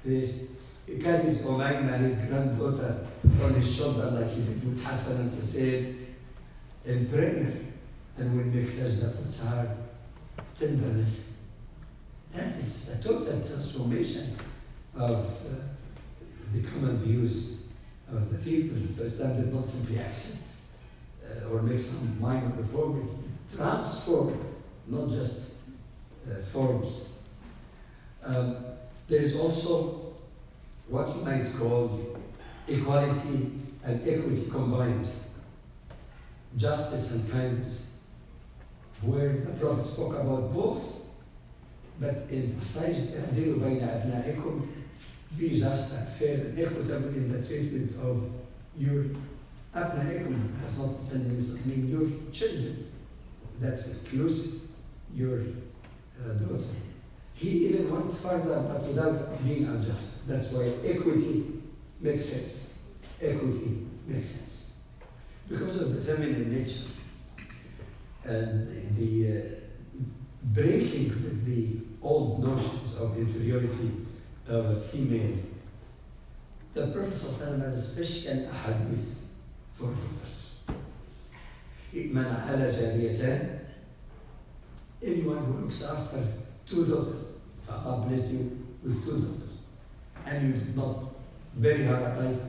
place. He carries Umayma, his granddaughter, on his shoulder like he did with Hassan and Hussein in prayer. And when makes sajda, puts her tenderness. That is a total transformation of the common views of the people. So Islam did not simply accept or make some minor reform, it transformed, not just forms. There is also what you might call equality and equity combined, justice and kindness, where the Prophet spoke about both, but emphasized "I'dilu bayna abna'ikum," be just and fair and equitable in the treatment of your abna'ikum. Does not necessarily mean your children. That's inclusive, your daughter. He even went further, but without being unjust. That's why equity makes sense. Equity makes sense. Because of the feminine nature and the breaking with the old notions of inferiority of a female, the Prophet ﷺ has a special hadith for daughters. من على جاريتان, anyone who looks after two daughters, if Allah blessed you with two daughters, and you did not bury her alive,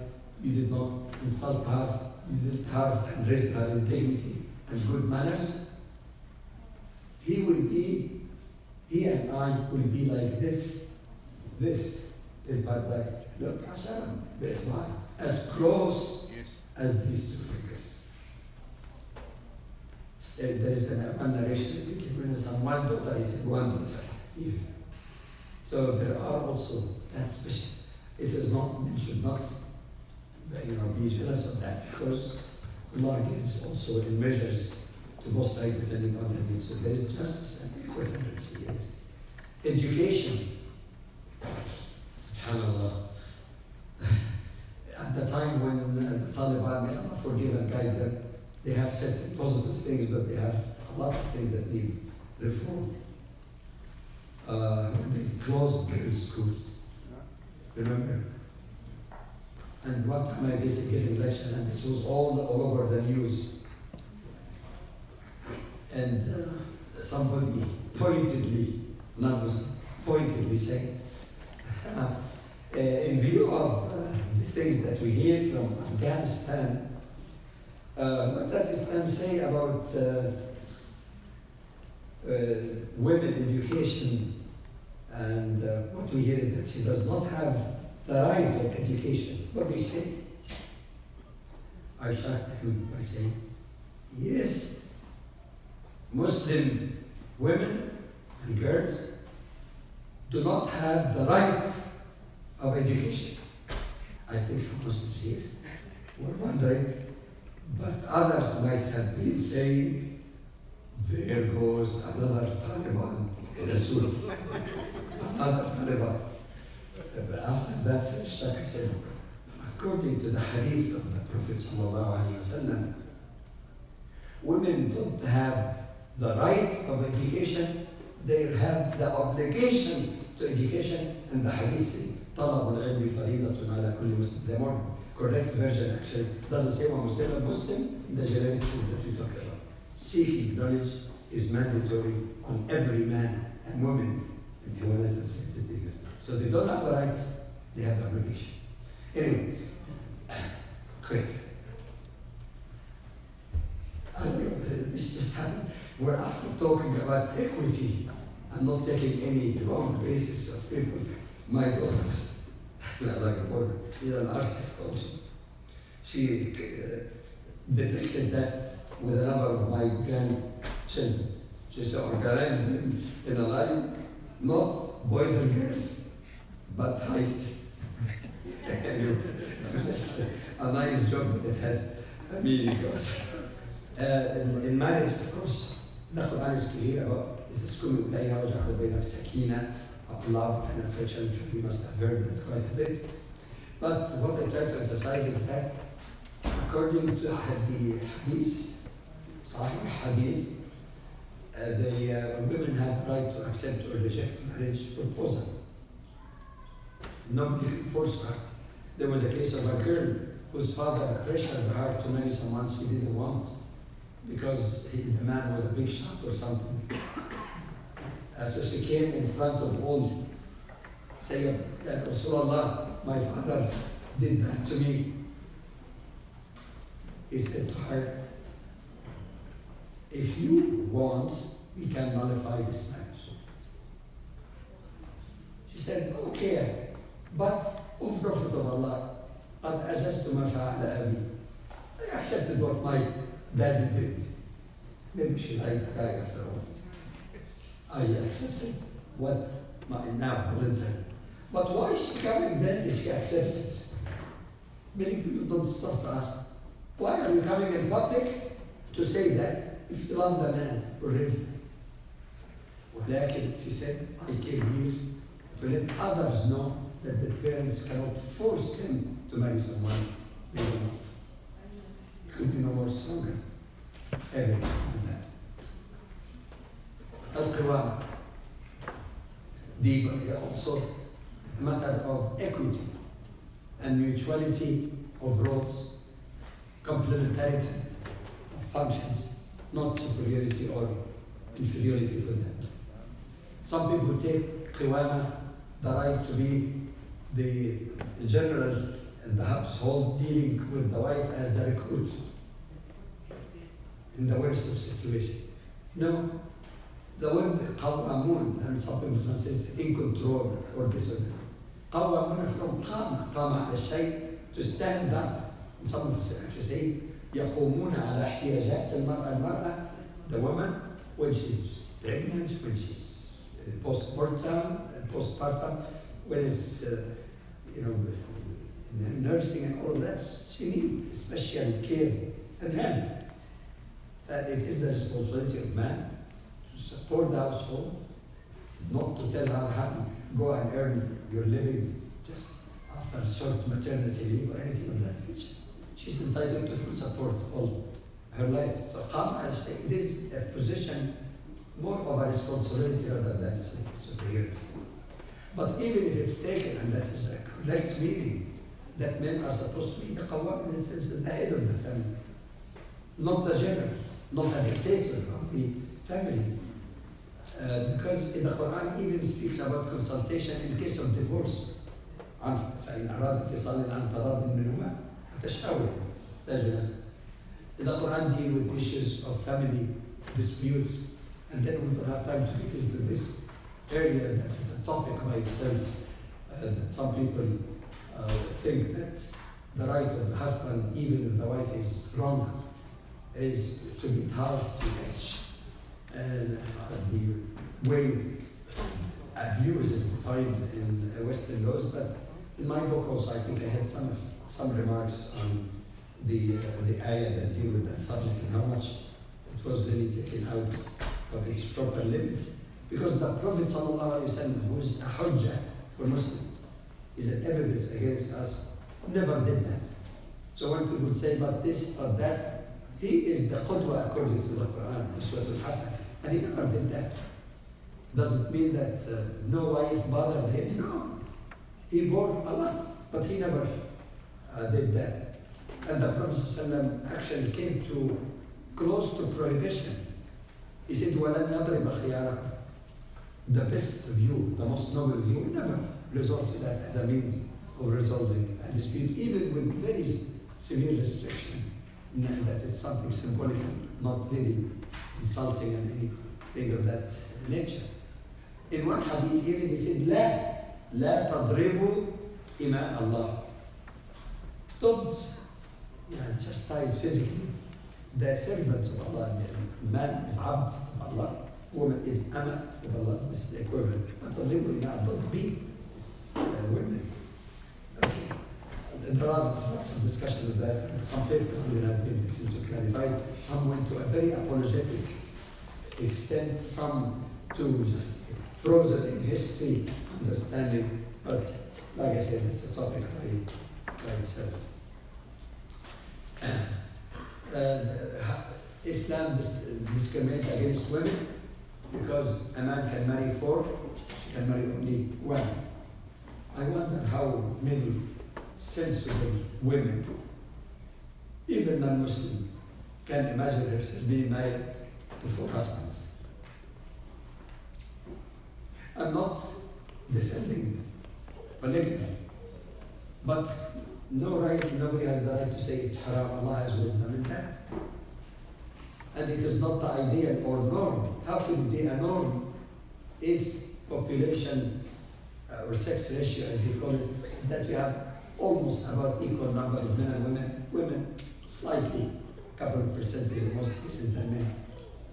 you did not insult her, you did her and raise her in dignity and good manners, he and I will be like this in paradise. Look, Hashem, as close as these two fingers. There is one narration, I think, when it's on one daughter, he said one daughter. Even. So there are also that special. It is not, men should not be jealous of that, because Allah gives also in measures to both sides depending on the needs. So there is justice and equity here. Education. SubhanAllah. At the time when the Taliban, may Allah forgive and guide them, they have said positive things, but they have a lot of things that need reform. When they closed girls' schools, remember? And one time I was giving lecture, and this was all over the news. And somebody pointedly, non-Muslim, pointedly saying, in view of the things that we hear from Afghanistan, what does Islam say about women education? And what we hear is that she does not have the right of education. What they say? I shocked him by saying, yes, Muslim women and girls do not have the right of education. I think some Muslims here were wondering, but others might have been saying, there goes another Taliban in a suit. Another Taliban. But after that, Shaka said, according to the hadith of the Prophet ﷺ, women don't have the right of education, they have the obligation to education, and the hadith says, طلب العلم فريضة على كل مسلم. The more correct version actually doesn't say one Muslim, a Muslim in the generic sense that we talked about. Seeking knowledge is mandatory on every man and woman in humanity and scientific. So they don't have the right, they have the obligation. Anyway, quick. I don't know, this just happened. We're after talking about equity and not taking any wrong basis of people. My daughter, I like her daughter, she's an artist also. She depicted that with a number of my grandchildren. She said, organize them in a line, not boys and girls, but height. Just a nice job that has a meaning also. In marriage, of course, the Quran is clear about لتسكنوا إليها وجعل بينهم سكينة, of love and affection. We must have heard that quite a bit. But what I try to emphasize is that according to the hadith, Sahih hadith, the women have the right to accept or reject marriage proposal. Nobody can force her. There was a case of a girl whose father pressured her to marry someone she didn't want because the man was a big shot or something. So she came in front of all, saying, Rasulullah, my father did that to me. He said to her, if you want, we can nullify this marriage. She said, okay, but, O Prophet of Allah, قد أجزت ما فعل أبي. I accepted what my daddy did. Maybe she liked the guy after all. I accepted what my now voluntary. But why is she coming then if she accepted? Many people don't stop to ask, why are you coming in public to say that if you love the man already? ولكن she said, I came here to let others know that the parents cannot force them to marry someone they don't want. It could be no more stronger evidence than that. Al-Qawama, also a matter of equity and mutuality of roles, complementarity of functions, not superiority or inferiority for them. Some people take Qawama, the right to be the general in the household dealing with the wife as the recruit in the worst of situation. No, the word قوامون, and some people translate in control or this or that. قوامون from قام على الشيء, to stand up. And some of us actually say يقومون على احتياجات المرأة, the woman, when she's pregnant, when she's postpartum, when it's nursing and all that, she needs special care and help. That it is the responsibility of man to support the household, not to tell her, honey, go and earn your living just after a short maternity leave or anything of that nature. She's entitled to full support all her life. So it is a position more of a responsibility rather than superiority. But even if it's taken, and that is a correct meaning, that men are supposed to be the qawwam, in the sense of the head of the family, not the general, not a dictator of the family. Because in the Quran even speaks about consultation in case of divorce. فإن أراد فصالا عن تراض منهما فتشاور رجلا. The Quran deals with issues of family disputes, and then we don't have time to get into this area. That's the topic by itself. That some people think that the right of the husband, even if the wife is wrong, is to be hard to edge. And the way abuse is defined in Western laws, but in my book also I think I had some remarks on the ayah that deal with that subject and how much it was really taken out of its proper limits. Because the Prophet ﷺ, who is a hujjah for Muslims, is an evidence against us, never did that. So when people say about this or that, he is the qudwa according to the Quran, Uswatul Hasan, and he never did that. Does it mean that no wife bothered him? No. He bore a lot, but he never did that. And the Prophet ﷺ actually came to close to prohibition. He said, وَلَنْ يَضْرِبَ خِيَارَكُمْ. The best of you, the most noble of you, never resort to that as a means of resolving a dispute, even with very severe restriction, and that it's something symbolic and not really insulting and anything of that nature. In one hadith even he said, لا تضربوا إماء الله. Don't chastise physically the servants of Allah. Man is abd of Allah, woman is ama of Allah. This is the equivalent. Don't beat women. Okay. There are lots of discussion of that. Some papers even have been to clarify. Some went to a very apologetic extent, some to just frozen in history understanding. But like I said, it's a topic by itself. Islam discriminates against women because a man can marry 4, she can marry only 1. I wonder how many sensible women, even non-Muslim, can imagine herself being married to 4 husbands. I'm not defending polygamy, but nobody has the right to say it's haram. Allah has wisdom in that. And it is not the ideal or norm. How could it be a norm if population or sex ratio, as we call it, is that you have almost about equal number of men and women? Women slightly, a couple of percentage in most cases than men.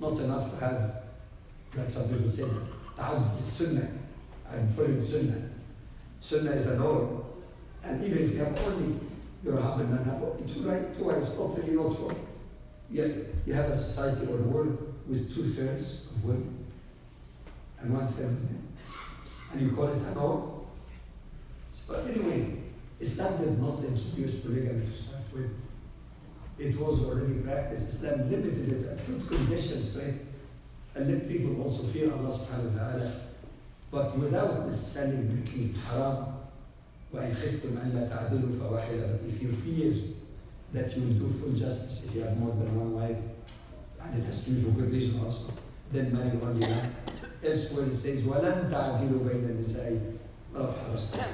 Not enough to have, like some people say, ta'addud is sunnah. I'm following sunnah. Sunnah is a norm. And even if you have only your husband and have only 2 wives, not 3, not 4, yet you have a society or a world with 2/3 of women and 1/3 of men. And you call it a norm? But anyway, Islam did not introduce polygamy to start with. It was already practiced. Islam limited it and put conditions to it and let people also fear Allah subhanahu wa ta'ala, but without necessarily making it haram. وَإِنْ خِفْتُمْ أَنْ لَا تَعْدِلُوا فَوَاحِدَةً. But if you fear that you will do full justice if you have more than 1 wife, and it has to be for good reason also, then marry only one. Elsewhere it says, وَلَنْ تَعْدِلُوا بَيْنَ النِّسَاءِ وَلَوْ حَرَصْتُمْ.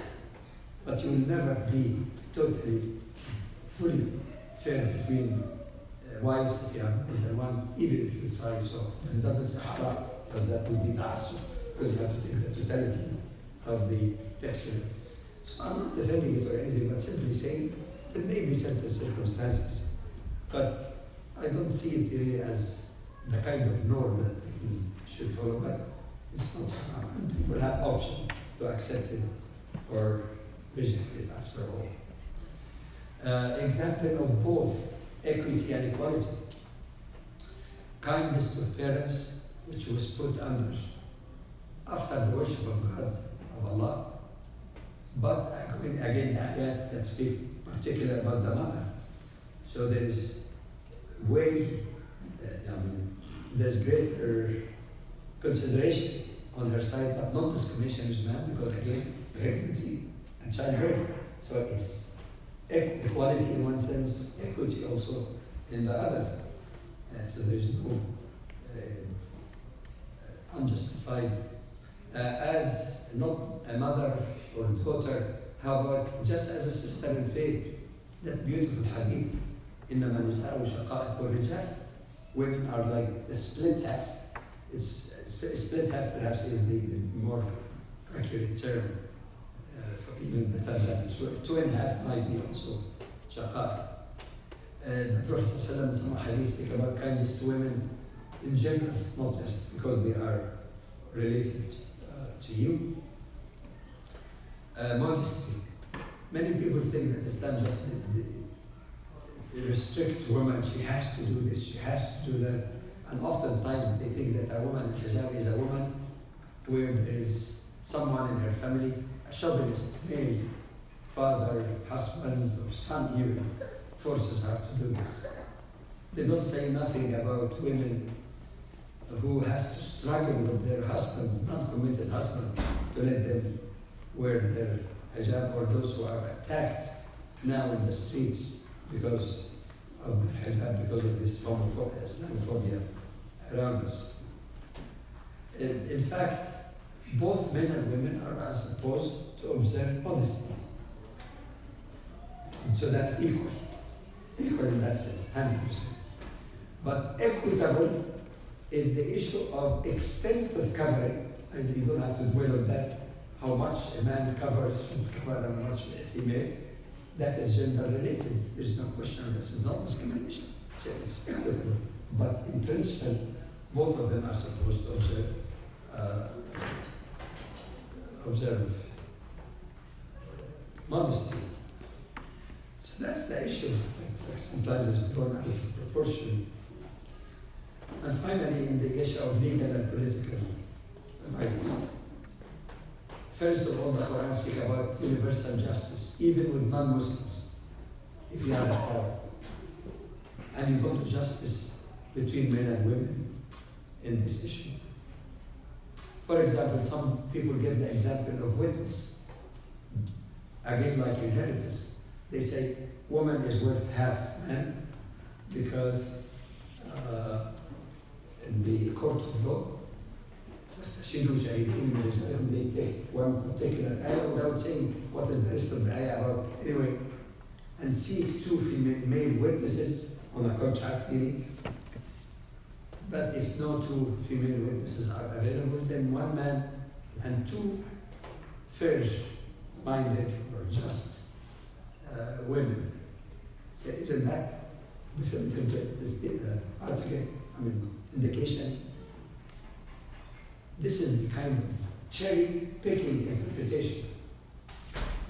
But you will never be totally, fully fair between wives if you have more than 1, even if you try so. But it doesn't say haram, but that would be ta'assub, because you have to take the totality of the texture. So I'm not defending it or anything, but simply saying there may be certain circumstances, but I don't see it really as the kind of norm that people should follow, but it's not haram, and people have option to accept it or reject it after all. Example of both equity and equality. Kindness to parents, which was put under after the worship of God, of Allah, but again, the ayat that speak particularly about the mother. So there is there's greater consideration on her side, but not discrimination with man, because again, pregnancy and childbirth. So it's equality in one sense, equity also in the other. So there's no unjustified. As not a mother or a daughter, how about just as a sister in faith? That beautiful hadith, إِنَّمَا النِّسَاءُ شَقَائِقُ الرِّجَالِ. Women are like a split half. It's split half perhaps is the more accurate term, for even better than 2.5 might be also shaqa. The Prophet ﷺ in some hadith speak about kindness to women in general, not just because they are related to you. Modesty. Many people think that Islam just restricts women. She has to do this, she has to do that. And oftentimes they think that a woman in hijab is a woman where there is someone in her family, a chauvinist male, father, husband, or son even, forces her to do this. They don't say nothing about women who has to struggle with their husbands, non-committed husband, to let them wear their hijab, or those who are attacked now in the streets because of their hijab, because of this Islamophobia around us. In fact, both men and women are supposed to observe modesty. So that's equal. equal in that sense, 100%. But equitable is the issue of extent of covering, and you don't have to dwell on that, how much a man covers should cover and how much a female. That is gender related. There's no question of that. It's not discrimination. So it's equitable. But in principle, both of them are supposed to observe modesty. So that's the issue. It's sometimes it's blown out of proportion. And finally, in the issue of legal and political rights. First of all, the Quran speaks about universal justice, even with non-Muslims, if you have a power. And you go to justice between men and women in this issue. For example, some people give the example of witness. Again, like inheritance. They say woman is worth half man because in the court of law, they take one particular ayah without saying what is the rest of the ayah about anyway, and seek two male witnesses on a contract deal. But if no two female witnesses are available, then one man and two fair-minded or just women. Isn't that article, indication? This is the kind of cherry-picking interpretation.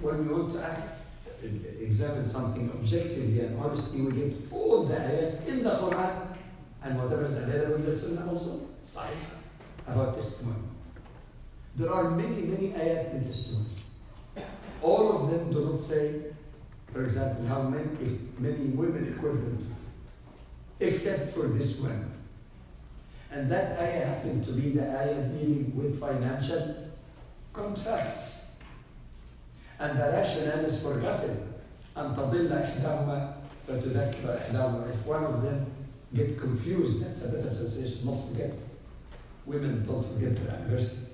When we want to examine something objectively and honestly, we get all the ayat in the Quran and whatever is available in the Sunnah also, sahih, about testimony. There are many, many ayat in testimony. All of them do not say, for example, how many women equivalent, except for this one. And that ayah happened to be the ayah dealing with financial contracts. And the rationale is forgotten. أن تضل إحداهما فتذكر إحداهما. If one of them get confused, that's a better sensation, not forget. Women don't forget their anniversary.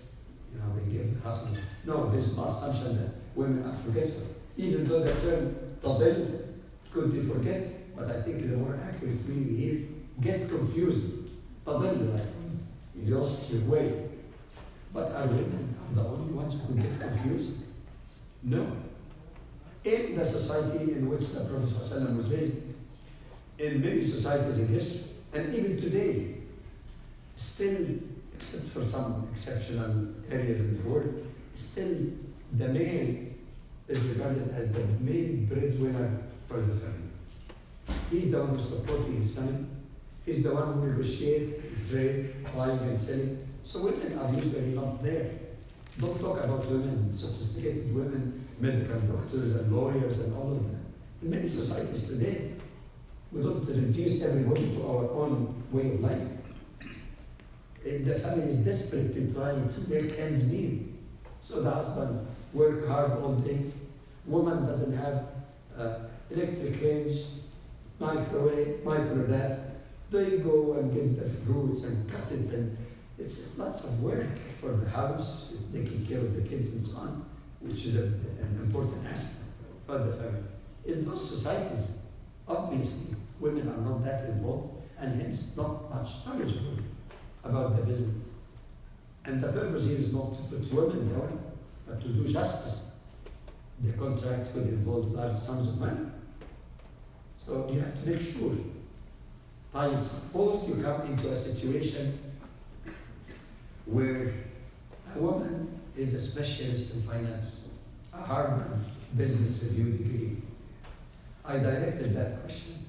They give the husband. No, there's no assumption that women are forgetful. Even though the term تضل could be forget, but I think the more accurate meaning here, get confused. تضل, like you lost your way. But are women the only ones who get confused? No. In the society in which the Prophet ﷺ was raised, in many societies in history, and even today, still, except for some exceptional areas in the world, still the male is regarded as the main breadwinner for the family. He's the one who's supporting his family. He's the one who negotiates, trade, buying and selling. So women are usually not there. Don't talk about women, sophisticated women, medical doctors and lawyers and all of that. In many societies today, we don't reduce everybody to our own way of life. The family is desperately trying to make ends meet. So the husband works hard all day. Woman doesn't have electric range, microwave, micro that. They go and get the fruits and cut it, and it's lots of work for the house, taking care of the kids and so on, which is an important aspect for the family. In those societies, obviously, women are not that involved, and hence not much knowledgeable about the business. And the purpose here is not to put women down, but to do justice. The contract could involve large sums of money. So you have to make sure. Suppose you come into a situation where a woman is a specialist in finance, a Harvard Business Review degree. I directed that question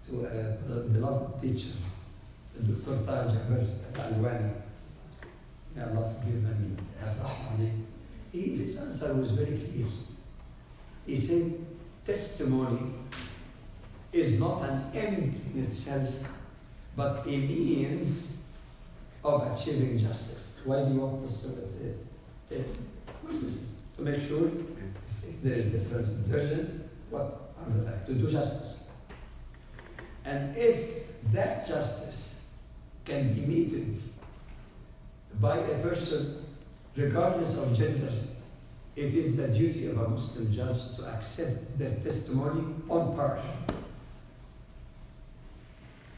to a beloved teacher, Dr. Jamal Badawi. May Allah forgive me, have rahmah alayhi. His answer was very clear. He said, testimony is not an end in itself, but a means of achieving justice. Why do you want this witnesses? To make sure if there is difference in version, what are the facts? To do justice. And if that justice can be meted by a person, regardless of gender, it is the duty of a Muslim judge to accept their testimony on par.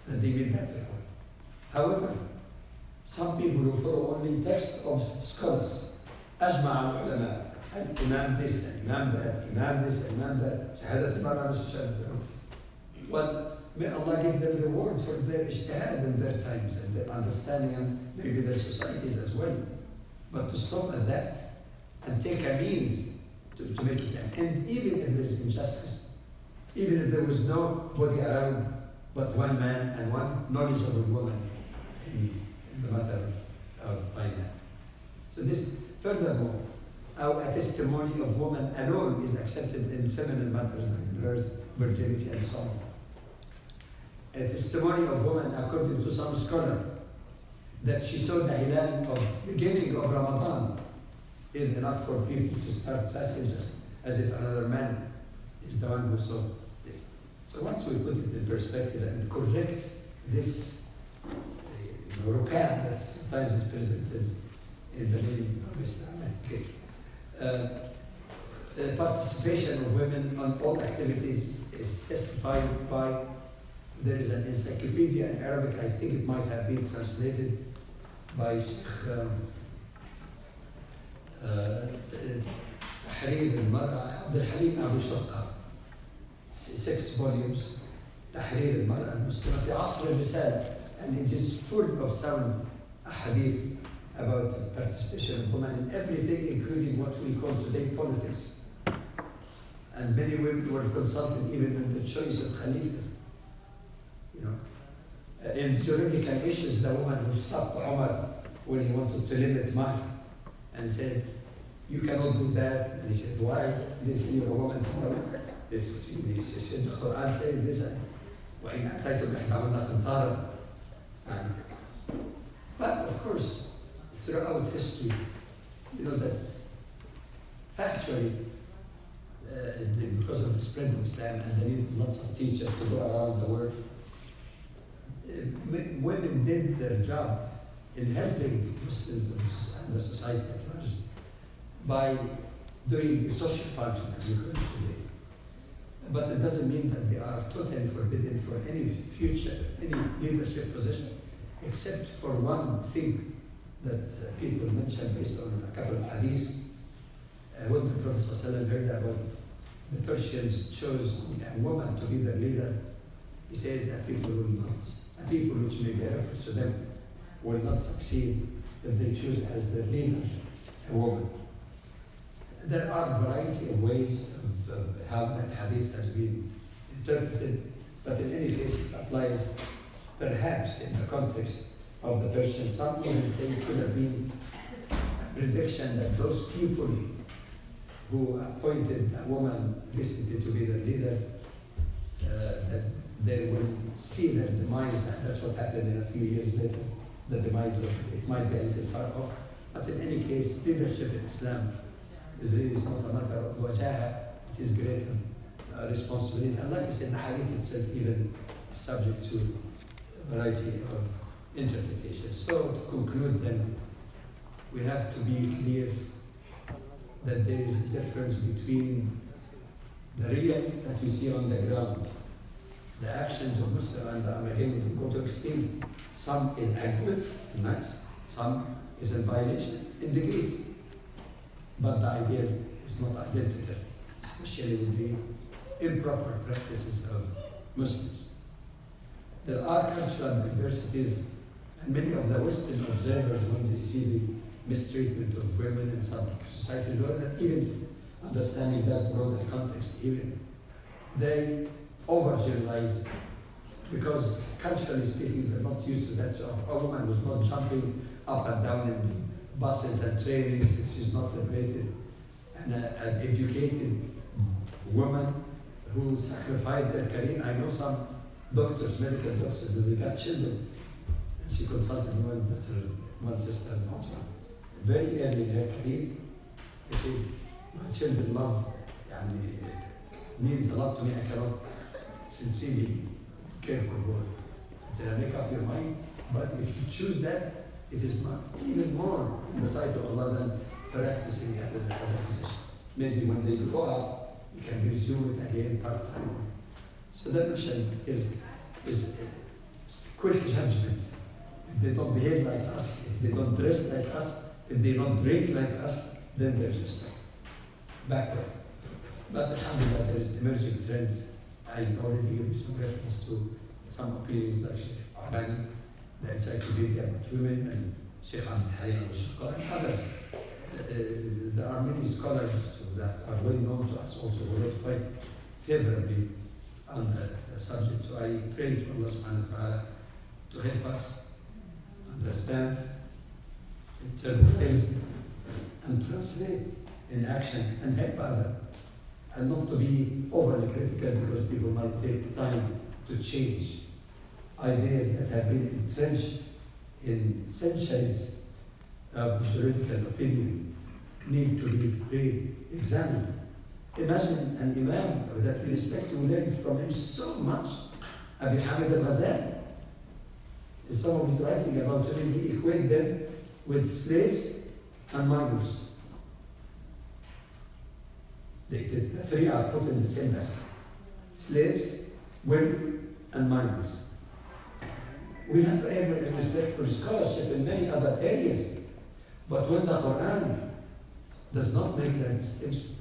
that they mean better. However, some people who follow only text of scholars, أجمع العلماء الإمام this, الإمام that, الإمام this, الإمام that, شهادة المرأة نصف شهادة الرجل. Well, may Allah give them reward for their ijtihad in their times and their understanding and maybe their societies as well. But to stop at that and take a means to make it end. And even if there's injustice, even if there was nobody around but one man and one knowledgeable woman in the matter of finance. So this, furthermore, a testimony of woman alone is accepted in feminine matters like birth, virginity, and so on. A testimony of woman, according to some scholar, that she saw the hilal of beginning of Ramadan is enough for people to start fasting just as if another man is the one who saw this. So once we put it in perspective and correct this rukab that sometimes is presented in the name of Islam, the participation of women on all activities is testified by, there is an encyclopedia in Arabic, I think it might have been translated by Sheikh تحرير المرأة عبد الحليم أبو شقة 6 volumes تحرير المرأة المسلمة في عصر الرسالة, and it is full of sound ahadith about the participation of women in everything, including what we call today politics. And many women were consulted even in the choice of khalifas. You know, in juridical issues, the woman who stopped Umar when he wanted to limit Mahr and said, "You cannot do that." And he said, "Why? This you're a woman." He said, "The Quran says this." وَإِنْ أَتَيْتُمْ إِحْدَاهُنَّ قِنْطَارًا. But of course, throughout history, you know that factually, because of the spread of Islam and the need of lots of teachers to go around the world, women did their job in helping Muslims and the society at large by doing social function as we call it today. But it doesn't mean that they are totally forbidden for any future, any leadership position, except for one thing that people mention based on a couple of hadiths. When the Prophet ﷺ heard about the Persians chose a woman to be their leader, he says that people will not, a people which may be referred to them will not succeed if they choose as their leader a woman. There are a variety of ways of how that hadith has been interpreted, but in any case it applies perhaps in the context of the Persians. Some even say it could have been a prediction that those people who appointed a woman recently to be their leader, that they will see their demise, and that's what happened in a few years later. The demise of it might be a little far off, but in any case, leadership in Islam is really not a matter of wajaha, it is greater responsibility. And like I said, the hadith itself even is subject to a variety of interpretations. So to conclude then, we have to be clear that there is a difference between the real that we see on the ground, the actions of Muslims, and again, we go to extremes. Some is adequate, nice, some is in violation in degrees. But the ideal is not identical, especially with the improper practices of Muslims. There are cultural diversities, and many of the Western observers, when they see the mistreatment of women in some societies, even understanding that broader context, even they overgeneralize, because culturally speaking, they're not used to that. So a woman was not jumping up and down in the buses and trains, she's not liberated, and an educated woman who sacrificed their career. I know some doctors, medical doctors, that they got children, and she consulted one sister in hospital. Very early in her career, they said, "My children love, means a lot to me, I cannot sincerely care for both." I said, "Make up your mind, but if you choose that, it is even more in the sight of Allah than practicing as a physician. Maybe when they grow up, you can resume it again part-time." So that notion is quick judgment. If they don't behave like us, if they don't dress like us, if they don't drink like us, then there's a step backward. But alhamdulillah, there is emerging trends. I already gave some reference to some opinions like Sheikh Abani, the encyclopedia about women, and Sheikh Abdul Halim al-Shaqqa, and others. There are many scholars that are well known to us also who wrote quite favorably on that subject. So I pray to Allah subhanahu wa ta'ala to help us understand, internalize, and translate in action and help others. And not to be overly critical because people might take time to change ideas that have been entrenched in centuries of political opinion need to be re-examined. Imagine an imam that we respect, we learn from him so much, Abi Hamid al-Ghazali. In some of his writing about women, he equates them with slaves and minors. The three are put in the same basket: slaves, women, and minors. We have ever respect for scholarship in many other areas, but when the Quran does not make that distinction,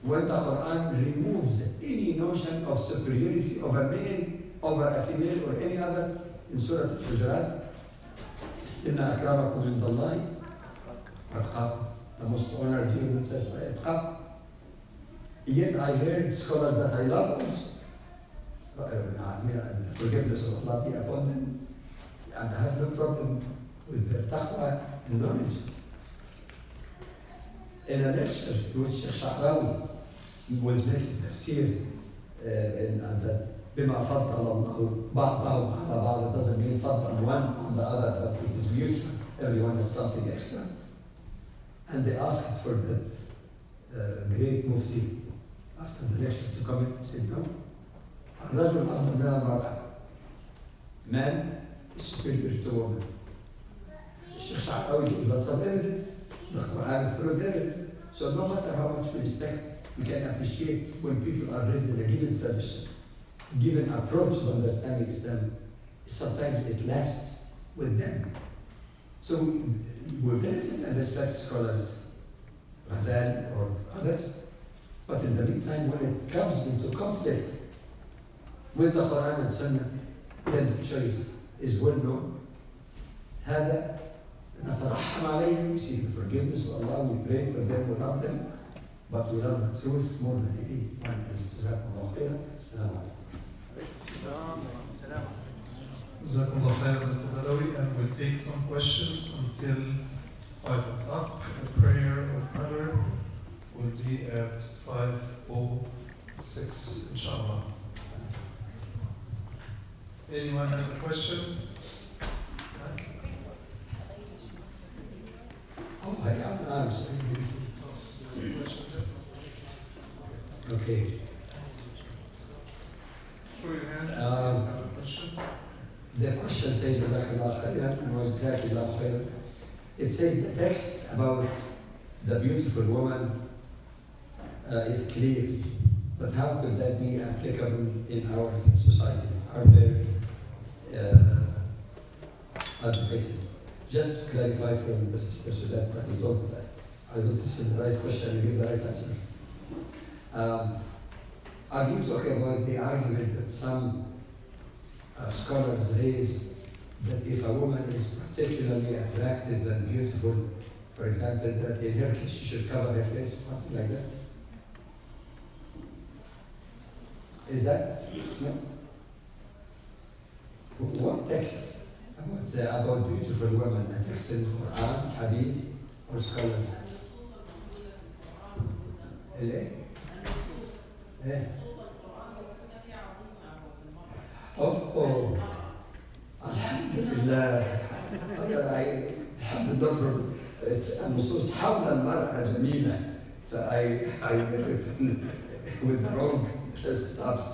when the Quran removes any notion of superiority of a male over a female or any other, in Surah Al-Hijrah, Inna akramakum indallahi atqakum, the most honored you will say atqakum. Yet I heard scholars that I love also, forgiveness of Allah be upon them, and I have no problem with their taqwa and knowledge. In a lecture in which Sheikh Sha'rawi was making tafsir, and that بما فضل الله بعضهم على بعض, doesn't mean فضل one on the other, but it is mutual. Everyone has something extra. And they asked for that great mufti after the lecture to comment. He said, no, الرجل أفضل من المرأة. Man is superior to woman. Sheikh Sha'rawi gives lots of evidence. The Quran is full of evidence. So no matter how much we respect, we can appreciate when people are raised in a given tradition, given approach to understanding Islam. Sometimes it lasts with them. So we benefit and respect scholars, Ghazali or others, but in the meantime, when it comes into conflict with the Quran and Sunnah, then the choice is well known. هذا نترحم عليهم, we seek the forgiveness of Allah, we pray for them, we love them, but we love the truth more than anyone else. جزاكم الله خيرا. السلام عليكم. Jazakumullah khair, Dr. Badawi, and we'll take some questions until 5 o'clock. The prayer of prayer will be at 5:06, inshallah. Anyone has a question? Oh my God, I'm sorry. Okay. Show your hand if you have a question. The question says, Jazakallah khairan, and was Jazakallah khairan. It says the text about the beautiful woman is clear, but how could that be applicable in our society? Are there other places? Just to clarify from the sister so that I don't listen the right question and give the right answer. Are you talking about the argument that some scholars raise that if a woman is particularly attractive and beautiful, for example, that in her case she should cover her face, something like that? Is that? No? What text about beautiful women? A text in Quran, Hadith, or scholars? Oh, Alhamdulillah. Alhamdulillah. النصوص حول المرأة جميلة. I did it with the wrong stops.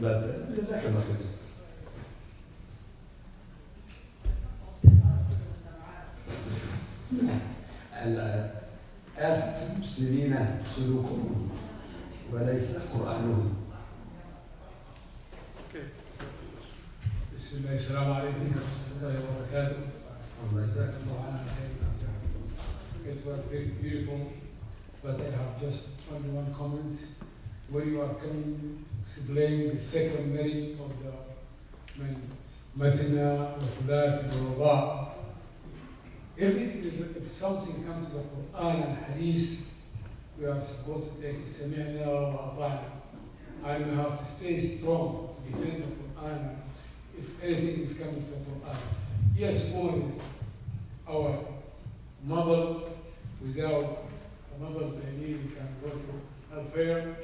But جزاك الله خير. آفة المسلمين سلوكهم وليس قرآنهم. Okay. This بسم الله السلام عليكم ورحمة الله وبركاته. جزاك الله عنا خير. It was very beautiful, but I have just only one comment. When you are coming to explain the second merit of the Mathna, Thulat, Ruba, if something comes to the Quran and Hadith, we are supposed to take Sami'na wa Ata'na, and we have to stay strong to defend the Quran. If anything is coming to the Quran, yes, woman is our mothers. Without mothers, we can go to hellfire.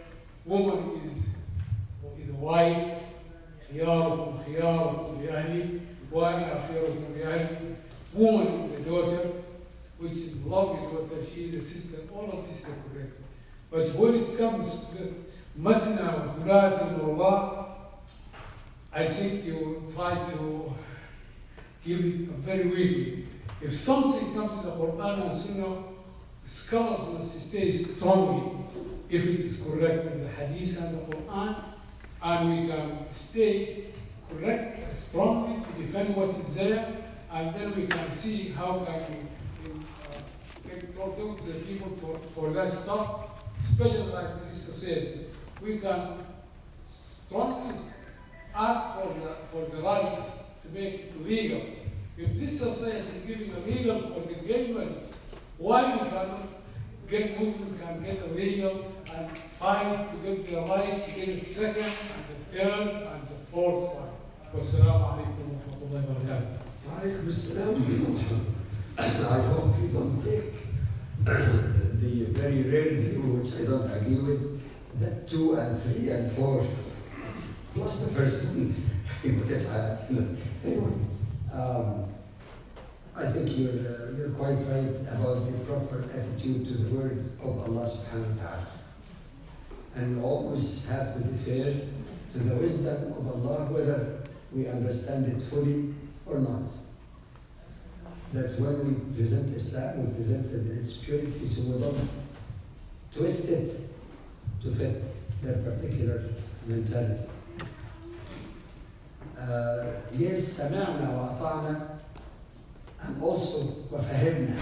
Woman is the wife. خياركم خياركم لأهلي وأنا خياركم لأهلي. Woman is the daughter, which is lovely daughter. She is a sister. All of this is correct. But when it comes to the Mathna, Thulat, and Ruba, I think you try to give it very weakly. If something comes to the Quran and Sunnah, scholars must stay strongly if it is correct in the Hadith and the Quran, and we can stay correct strongly to defend what is there, and then we can see how can we talk to the people for that stuff, especially like this said. We can strongly ask for the rights to make it legal. If this society is giving a legal for the gay marriage, why we cannot get Muslims can get a legal and fight to get the right to get a second and the third and the fourth one? Wassalamu alaikum wa rahmatullahi wa barakatuh. Alaikum assalam. I hope you don't take the very rare view, which I don't agree with, that 2 and 3 and 4 plus the first one. Anyway, I think you're quite right about the proper attitude to the word of Allah subhanahu wa ta'ala. And we always have to defer to the wisdom of Allah, whether we understand it fully or not. That when we present Islam, we present it in its purity, so we don't twist it to fit their particular mentality. Yes, سمعنا وأطعنا, and also وفهمنا.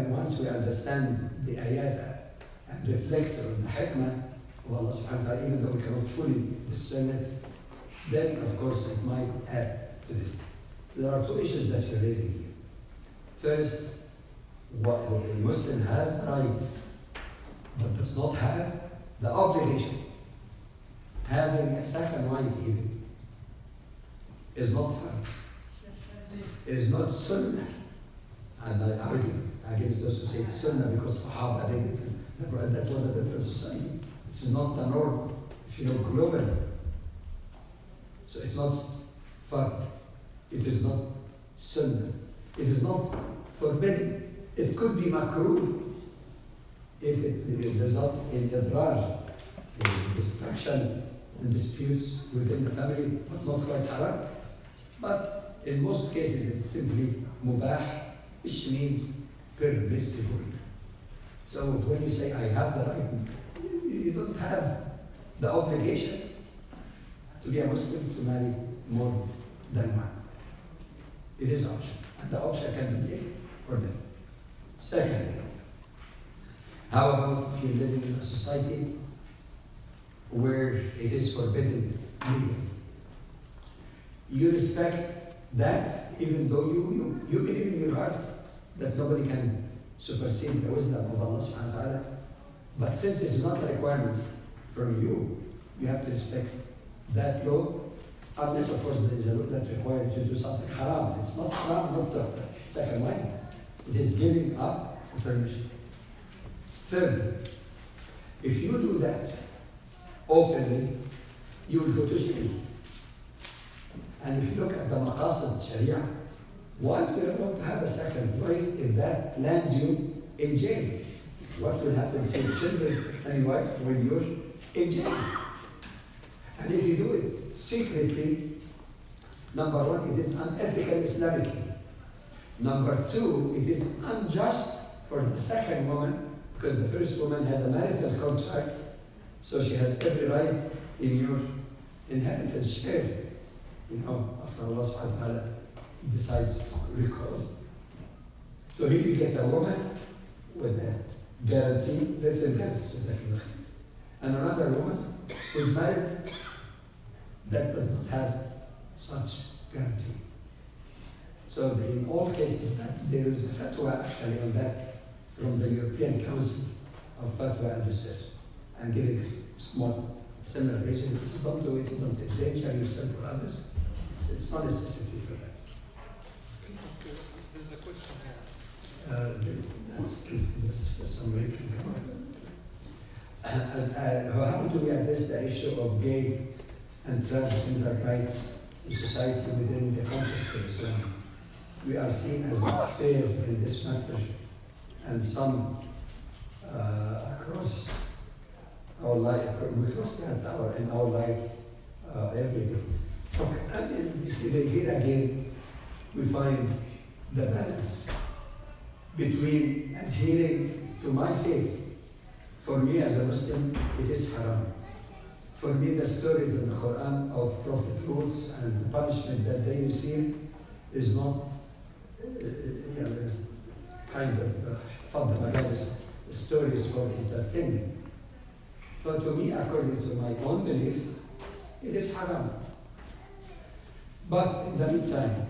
Once we understand the ayat and reflect on the hikmah of Allah subhanahu wa ta'ala, even though we cannot fully discern it, then of course it might add to this. So there are 2 issues that you're raising here. First, what a Muslim has the right, but does not have the obligation. Having a second wife even is not fun. Is not sunnah. And I argue against those who say it's sunnah because Sahaba did it. That was a different society. It is not the norm, if you know, globally. So it's not fard. It is not sunnah. It is not forbidden. It could be makruh if it results in idrar, in destruction and disputes within the family, but not quite haram. But in most cases, it's simply mubah, which means permissible. So when you say, I have the right, you don't have the obligation to be a Muslim to marry more than one. It is an option, and the option can be taken or not. Secondly, how about if you're living in a society where it is forbidden legally? You respect that, even though you believe in your heart that nobody can supersede the wisdom of Allah subhanahu wa ta'ala. But since it's not a requirement from you, you have to respect that law, unless of course there is a law that requires you to do something haram. It's not haram not to second wife. It is giving up the permission. Thirdly, if you do that openly, you will go to jail. And if you look at the maqasid sharia, why do you want to have a second wife if that lands you in jail? What will happen to your children and wife when you're in jail? And if you do it secretly, number one, it is unethical Islamically. Number two, it is unjust for the second woman, because the first woman has a marital contract, so she has every right in your inheritance share. after Allah subhanahu wa ta'ala decides to record. So here you get a woman with a guarantee, written guarantee, and another woman who's married that does not have such guarantee. So in all cases, there is a fatwa actually on that from the European Council of Fatwa and Research, and giving small similar reason. If you don't do it, you don't endanger yourself or others. It's not necessity for that. There's a question here. How do we address the issue of gay and transgender rights in society within the context of Islam? We are seen as fair in this matter, and some across our life, we cross that in our life every day. Okay. And here again, we find the balance between adhering to my faith. For me as a Muslim, it is haram. For me, the stories in the Quran of Prophet Lut and the punishment that they received is not kind of stories for entertainment. So to me, according to my own belief, it is haram. But in the meantime,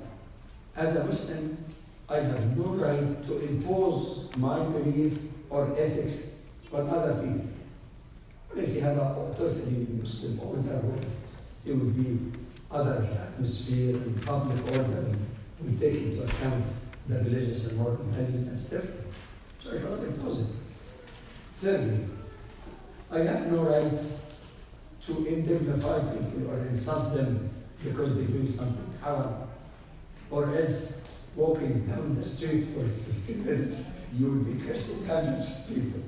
as a Muslim, I have no right to impose my belief or ethics on other people. If you have a totally Muslim order, it would be other atmosphere and public order. We take into account the religious and moral values, that's different. So I cannot impose it. Thirdly, I have no right to indemnify people or insult them because they're doing something haram, or else walking down the street for 15 minutes, you will be cursing hundreds of people.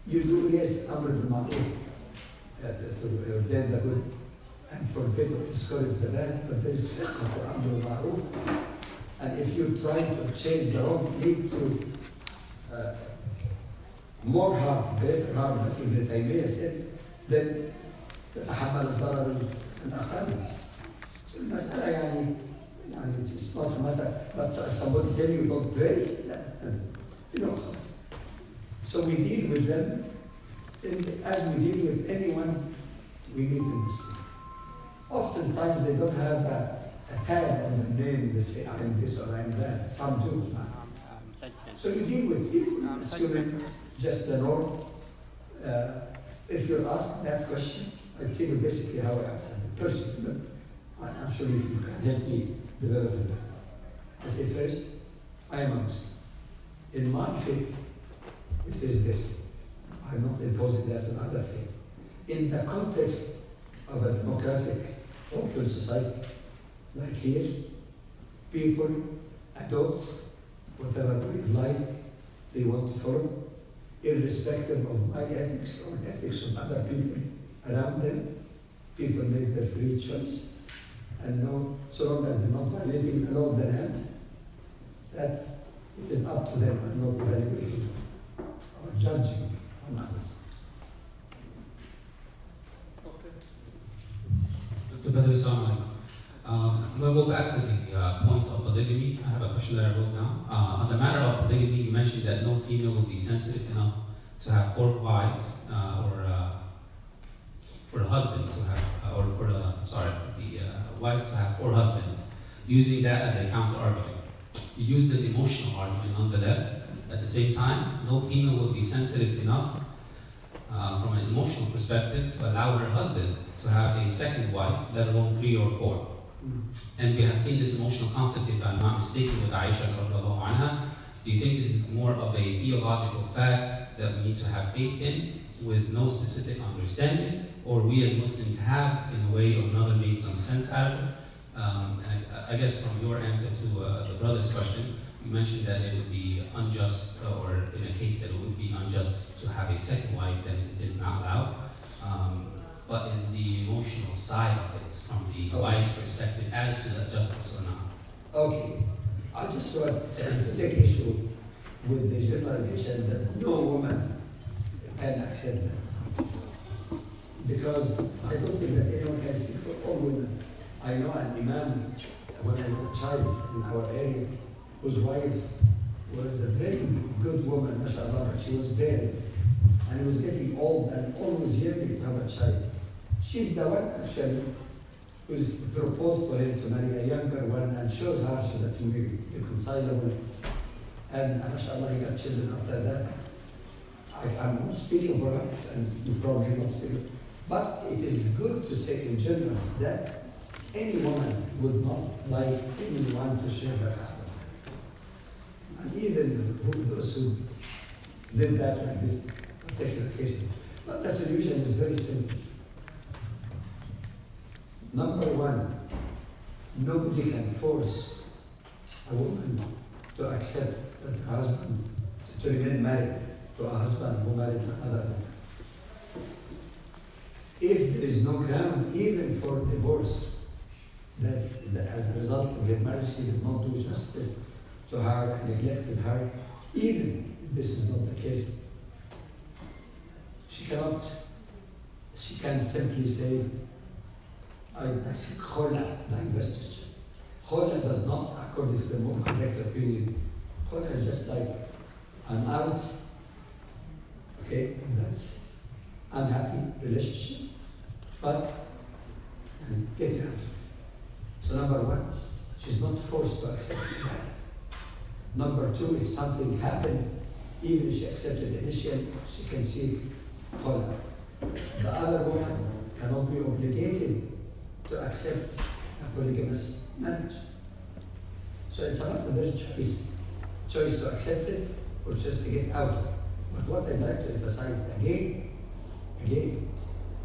You do, yes, Amr bil Ma'ruf, to ordain the good and forbid or discourage the bad, but there is fiqh for Amr bil Ma'ruf. And if you try to change the wrong, lead to more harm, greater harm, like Ibn Taymiyyah said, then تتحمل الضرر الآخرين. So المسألة it's not a matter, but somebody tell you don't pray, So we deal with them as we deal with anyone we meet in the street. Oftentimes they don't have a tag on the name, they say I'm this or I'm that. Some do. So you deal with people, assuming just the norm. If you're asked that question, I tell you basically how I answer the person, but I'm sure if you can help me develop it. I say first, I am a Muslim. In my faith, it says this. I'm not imposing that on other faith. In the context of a democratic, open society, like here, people adopt whatever way of life they want to follow, irrespective of my ethics or ethics of other people around them. People make their free choice, and know, so long as they're not violating the law of the land, that it is up to them and not evaluating or judging on others. Okay. Dr. Badawi, Assalamu alaikum. We'll go back to the point of polygamy. I have a question that I wrote down. On the matter of polygamy, you mentioned that no female will be sensitive enough to have 4 wives, or for the husband to have, or for the wife to have 4 husbands, using that as a counter argument. You used an emotional argument nonetheless. At the same time, no female will be sensitive enough from an emotional perspective to allow her husband to have a second wife, let alone 3 or 4. And we have seen this emotional conflict, if I'm not mistaken, with Aisha radiallahu anha. Do you think this is more of a theological fact that we need to have faith in, with no specific understanding, or we as Muslims have, in a way or another, made some sense out of it? And I guess from your answer to the brother's question, you mentioned that it would be unjust, or in a case that it would be unjust to have a second wife, then it is not allowed. But is the emotional side of it, from the wife's perspective, added to that justice or not? Okay, I just want to take issue with the generalization that no woman can accept that. Because I don't think that anyone can speak for all women. I know an imam when I was a child in our area, whose wife was a very good woman, mashallah, but she was barren. And he was getting old and always yearning to have a child. She's the one actually who's proposed for him to marry a younger one and shows her so that he will be reconcilable. And mashallah, he got children after that. I'm not speaking for her, and you probably not speaking. But it is good to say in general that any woman would not like anyone to share her husband. And even those who did that like this particular case. But the solution is very simple. Number one, nobody can force a woman to accept that her husband, to remain married to a husband who married another woman. If there is no ground, even for divorce, that as a result of her marriage, he did not do justice to her and neglected her, even if this is not the case, she can simply say, I seek khola, divestiture. Khola does not, according to the more correct opinion, khola is just like, I'm out, okay, that's unhappy relationship, but and get out. So number one, she's not forced to accept that. Number two, if something happened, even if she accepted initially, she can seek khola. The other woman cannot be obligated to accept a polygamous marriage. So it's about their choice to accept it or just to get out. But what I'd like to emphasize again,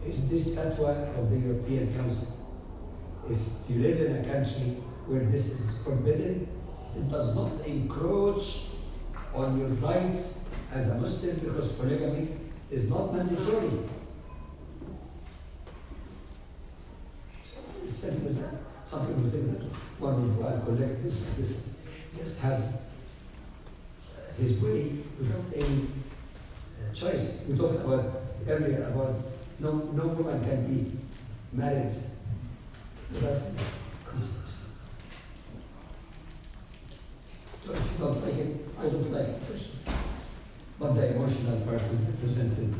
is this fatwa of the European Council. If you live in a country where this is forbidden, it does not encroach on your rights as a Muslim because polygamy is not mandatory. It's simple as that. Some people think that one will go and collect this, just have his way without any choice. We talked about earlier about no woman can be married without consent. So if you don't like it, I don't like it personally. But the emotional part is represented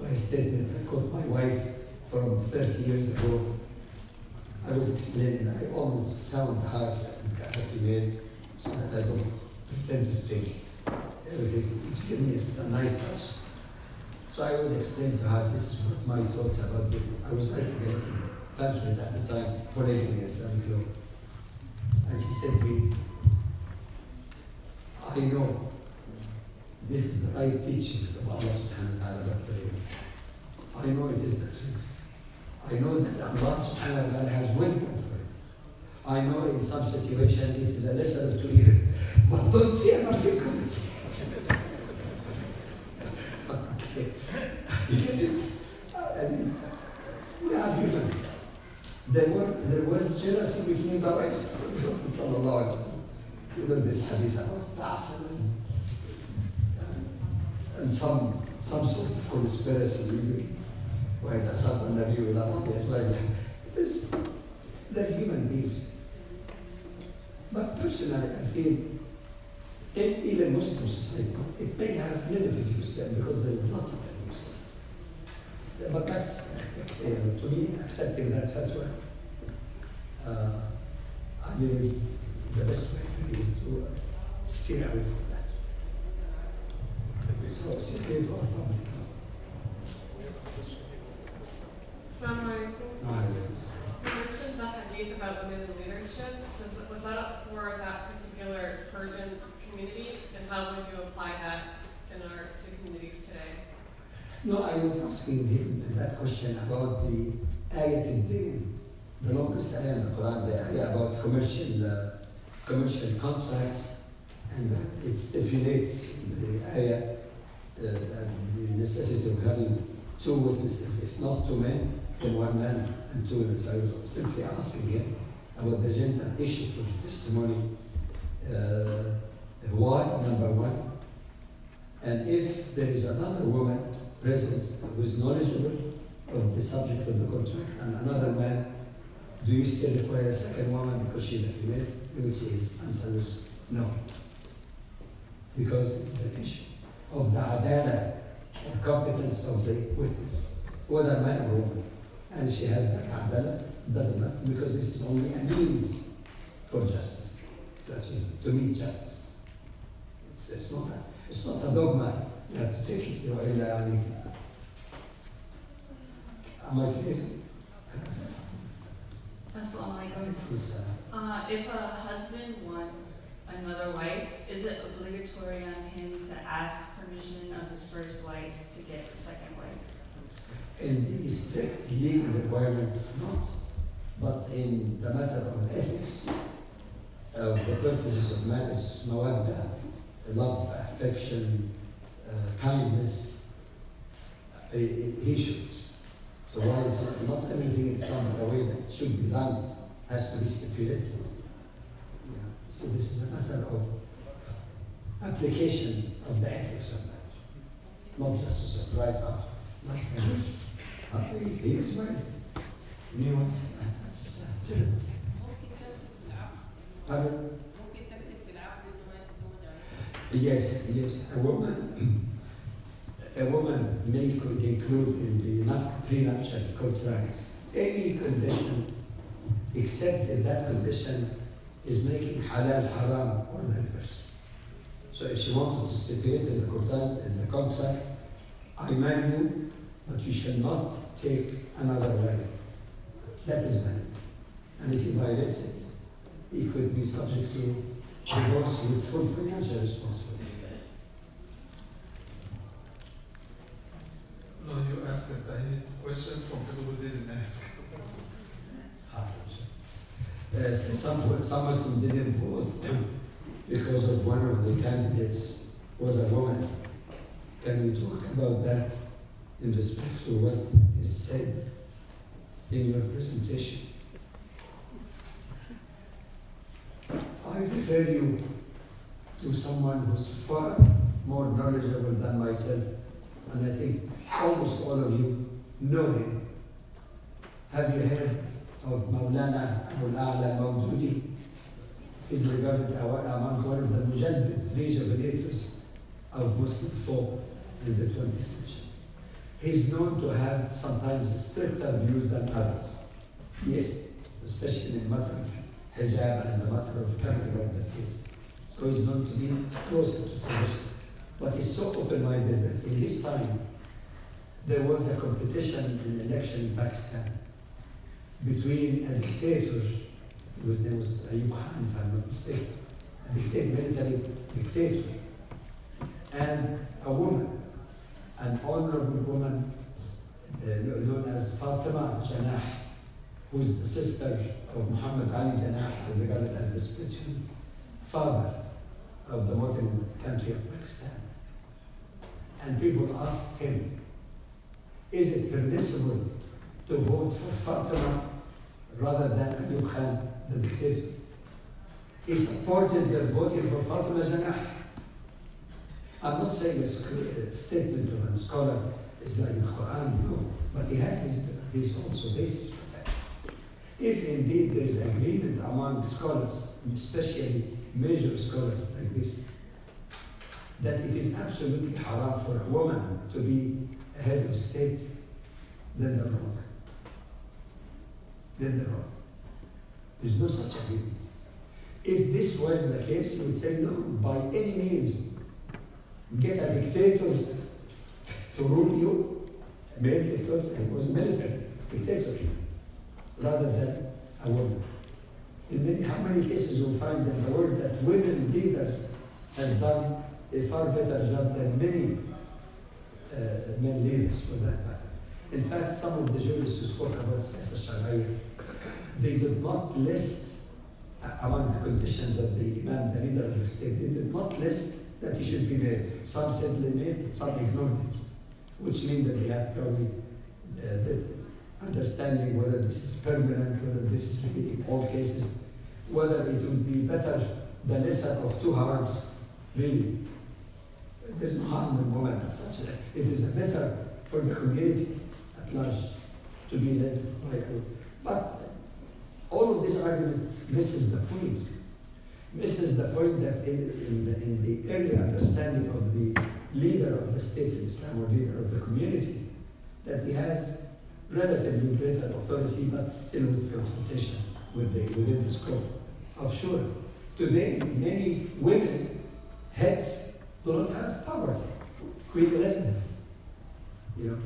by a statement I quote my wife from 30 years ago. I was explaining that I always sound harsh as a female so that I don't pretend to speak everything. To give me a nice touch. So I always explained to her, this is what my thoughts about this. I was writing a pamphlet at the time, polygamy and Islamic law. And she said to me, I know this is the right teaching of Allah subhanahu wa ta'ala about polygamy. I know it is the truth. I know that Allah subhanahu wa ta'ala has wisdom for it. I know in some situations this is a lesser to evil, but don't you ever think of it. Okay. You get it? I mean, we are humans. There was jealousy between the wives of the Prophet sallallahu alaihi wasallam. You know this hadith about Ta'asal and some sort of conspiracy. وإذا أصاب النبي إلى بعض أزواجه. They're human beings. But personally, I feel in even Muslim societies, it may have limited use then because there is lots of abuse. But that's, to me, accepting that fatwa. I believe the best way is to steer away from that. So, secret or public. You mentioned the hadith about women in leadership. Was that for that particular Persian community, and how would you apply that in our two communities today? No, I was asking him that question about the ayat al-din, the longest ayah in the Quran, the ayah about commercial contracts, and it stipulates the ayah the necessity of having two witnesses, if not two men, then one man and two women. So I was simply asking him about the gender issue for the testimony. Why, number one, and if there is another woman present who is knowledgeable of the subject of the contract and another man Do you still require a second woman because she's a female? Which is, answer is no. Because it's an issue of the adala, or competence of the witness, whether man or woman. And she has that adala, it doesn't matter, because this is only a means for justice, to meet justice. It's not a dogma. You have to take it. Am I clear? Assalamu alaikum. If a husband wants another wife, is it obligatory on him to ask permission of his first wife to get the second wife? In the strict legal requirement, not. But in the matter of ethics, the purposes of marriage, mawadda, love, affection, kindness, he should. So why is it not everything is done the way that it should be done has to be stipulated? Yeah. So this is a matter of application of the ethics of marriage, not just to surprise us. Like he is married. You know, that's terrible. Pardon? Yes, a woman may include in the prenuptial contract any condition except if that condition is making halal haram or the reverse. So if she wanted to stipulate in the contract, I marry you, but you shall not take another wife. That is valid. And if he violates it, he could be subject to divorce with full financial responsibility. No, you asked it. I need questions from people who didn't ask. Some Muslims didn't vote because of one of the candidates was a woman. Can we talk about that in respect to what is said in your presentation? I refer you to someone who's far more knowledgeable than myself, and I think almost all of you know him. Have you heard of Maulana Abul-A'la Mawdudi? He's regarded among one of the mujaddids, rejuvenators of Muslim thought in the 20th century. He's known to have sometimes stricter views than others. Yes, especially in the matter of hijab and the matter of covering of the face. So he's known to be closer to tradition. But he's so open-minded that in his time, there was a competition in election in Pakistan between a dictator, his name was Ayub Khan, if I'm not mistaken, a military dictator, and a woman, an honorable woman known as Fatima Janah, who's the sister of Muhammad Ali Janah, regarded as the spiritual father of the modern country of Pakistan. And people asked him, is it permissible to vote for Fatima rather than Ayub Khan, the dictator? He supported their voting for Fatima Janah. I'm not saying a statement of a scholar is like the Quran, no, but he has his also basis for that. If indeed there is agreement among scholars, especially major scholars like this, that it is absolutely haram for a woman to be a head of state, then they're wrong. Then they're wrong. There's no such agreement. If this were the case, you would say, no, by any means, get a dictator to rule you, a male dictator, it was military dictator, rather than a woman. How many cases you find in the world that women leaders has done a far better job than many men leaders, for that matter. In fact, some of the jurists who spoke about Siyasa Sharia, they did not list among the conditions of the Imam, the leader of the state, they did not list that he should be male. Some said male, some ignored it, which means that we have probably the understanding whether this is permanent, whether this is really in all cases, whether it would be better the lesser of two harms, really. There's no harm in women as such. It is better for the community at large to be led by a woman. But this argument misses the point. Misses the point that in the early understanding of the leader of the state in Islam or leader of the community, that he has relatively greater authority, but still with consultation within the scope of shura. Today, many women, heads, do not have power. Queen Elizabeth, you know.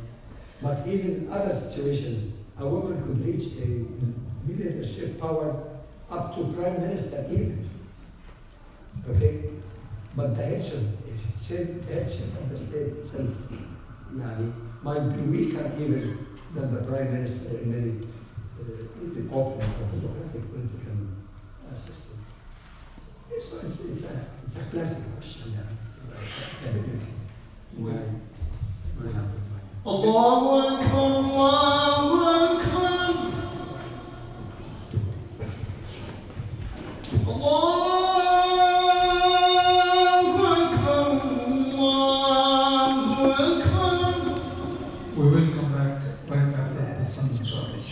But even in other situations, a woman could reach a leadership power up to prime minister even. Okay? But the headship of the state itself might be weaker even than the prime minister in many open or democratic political system. So it's a classic question, academic. Why happen? الله أكبر الله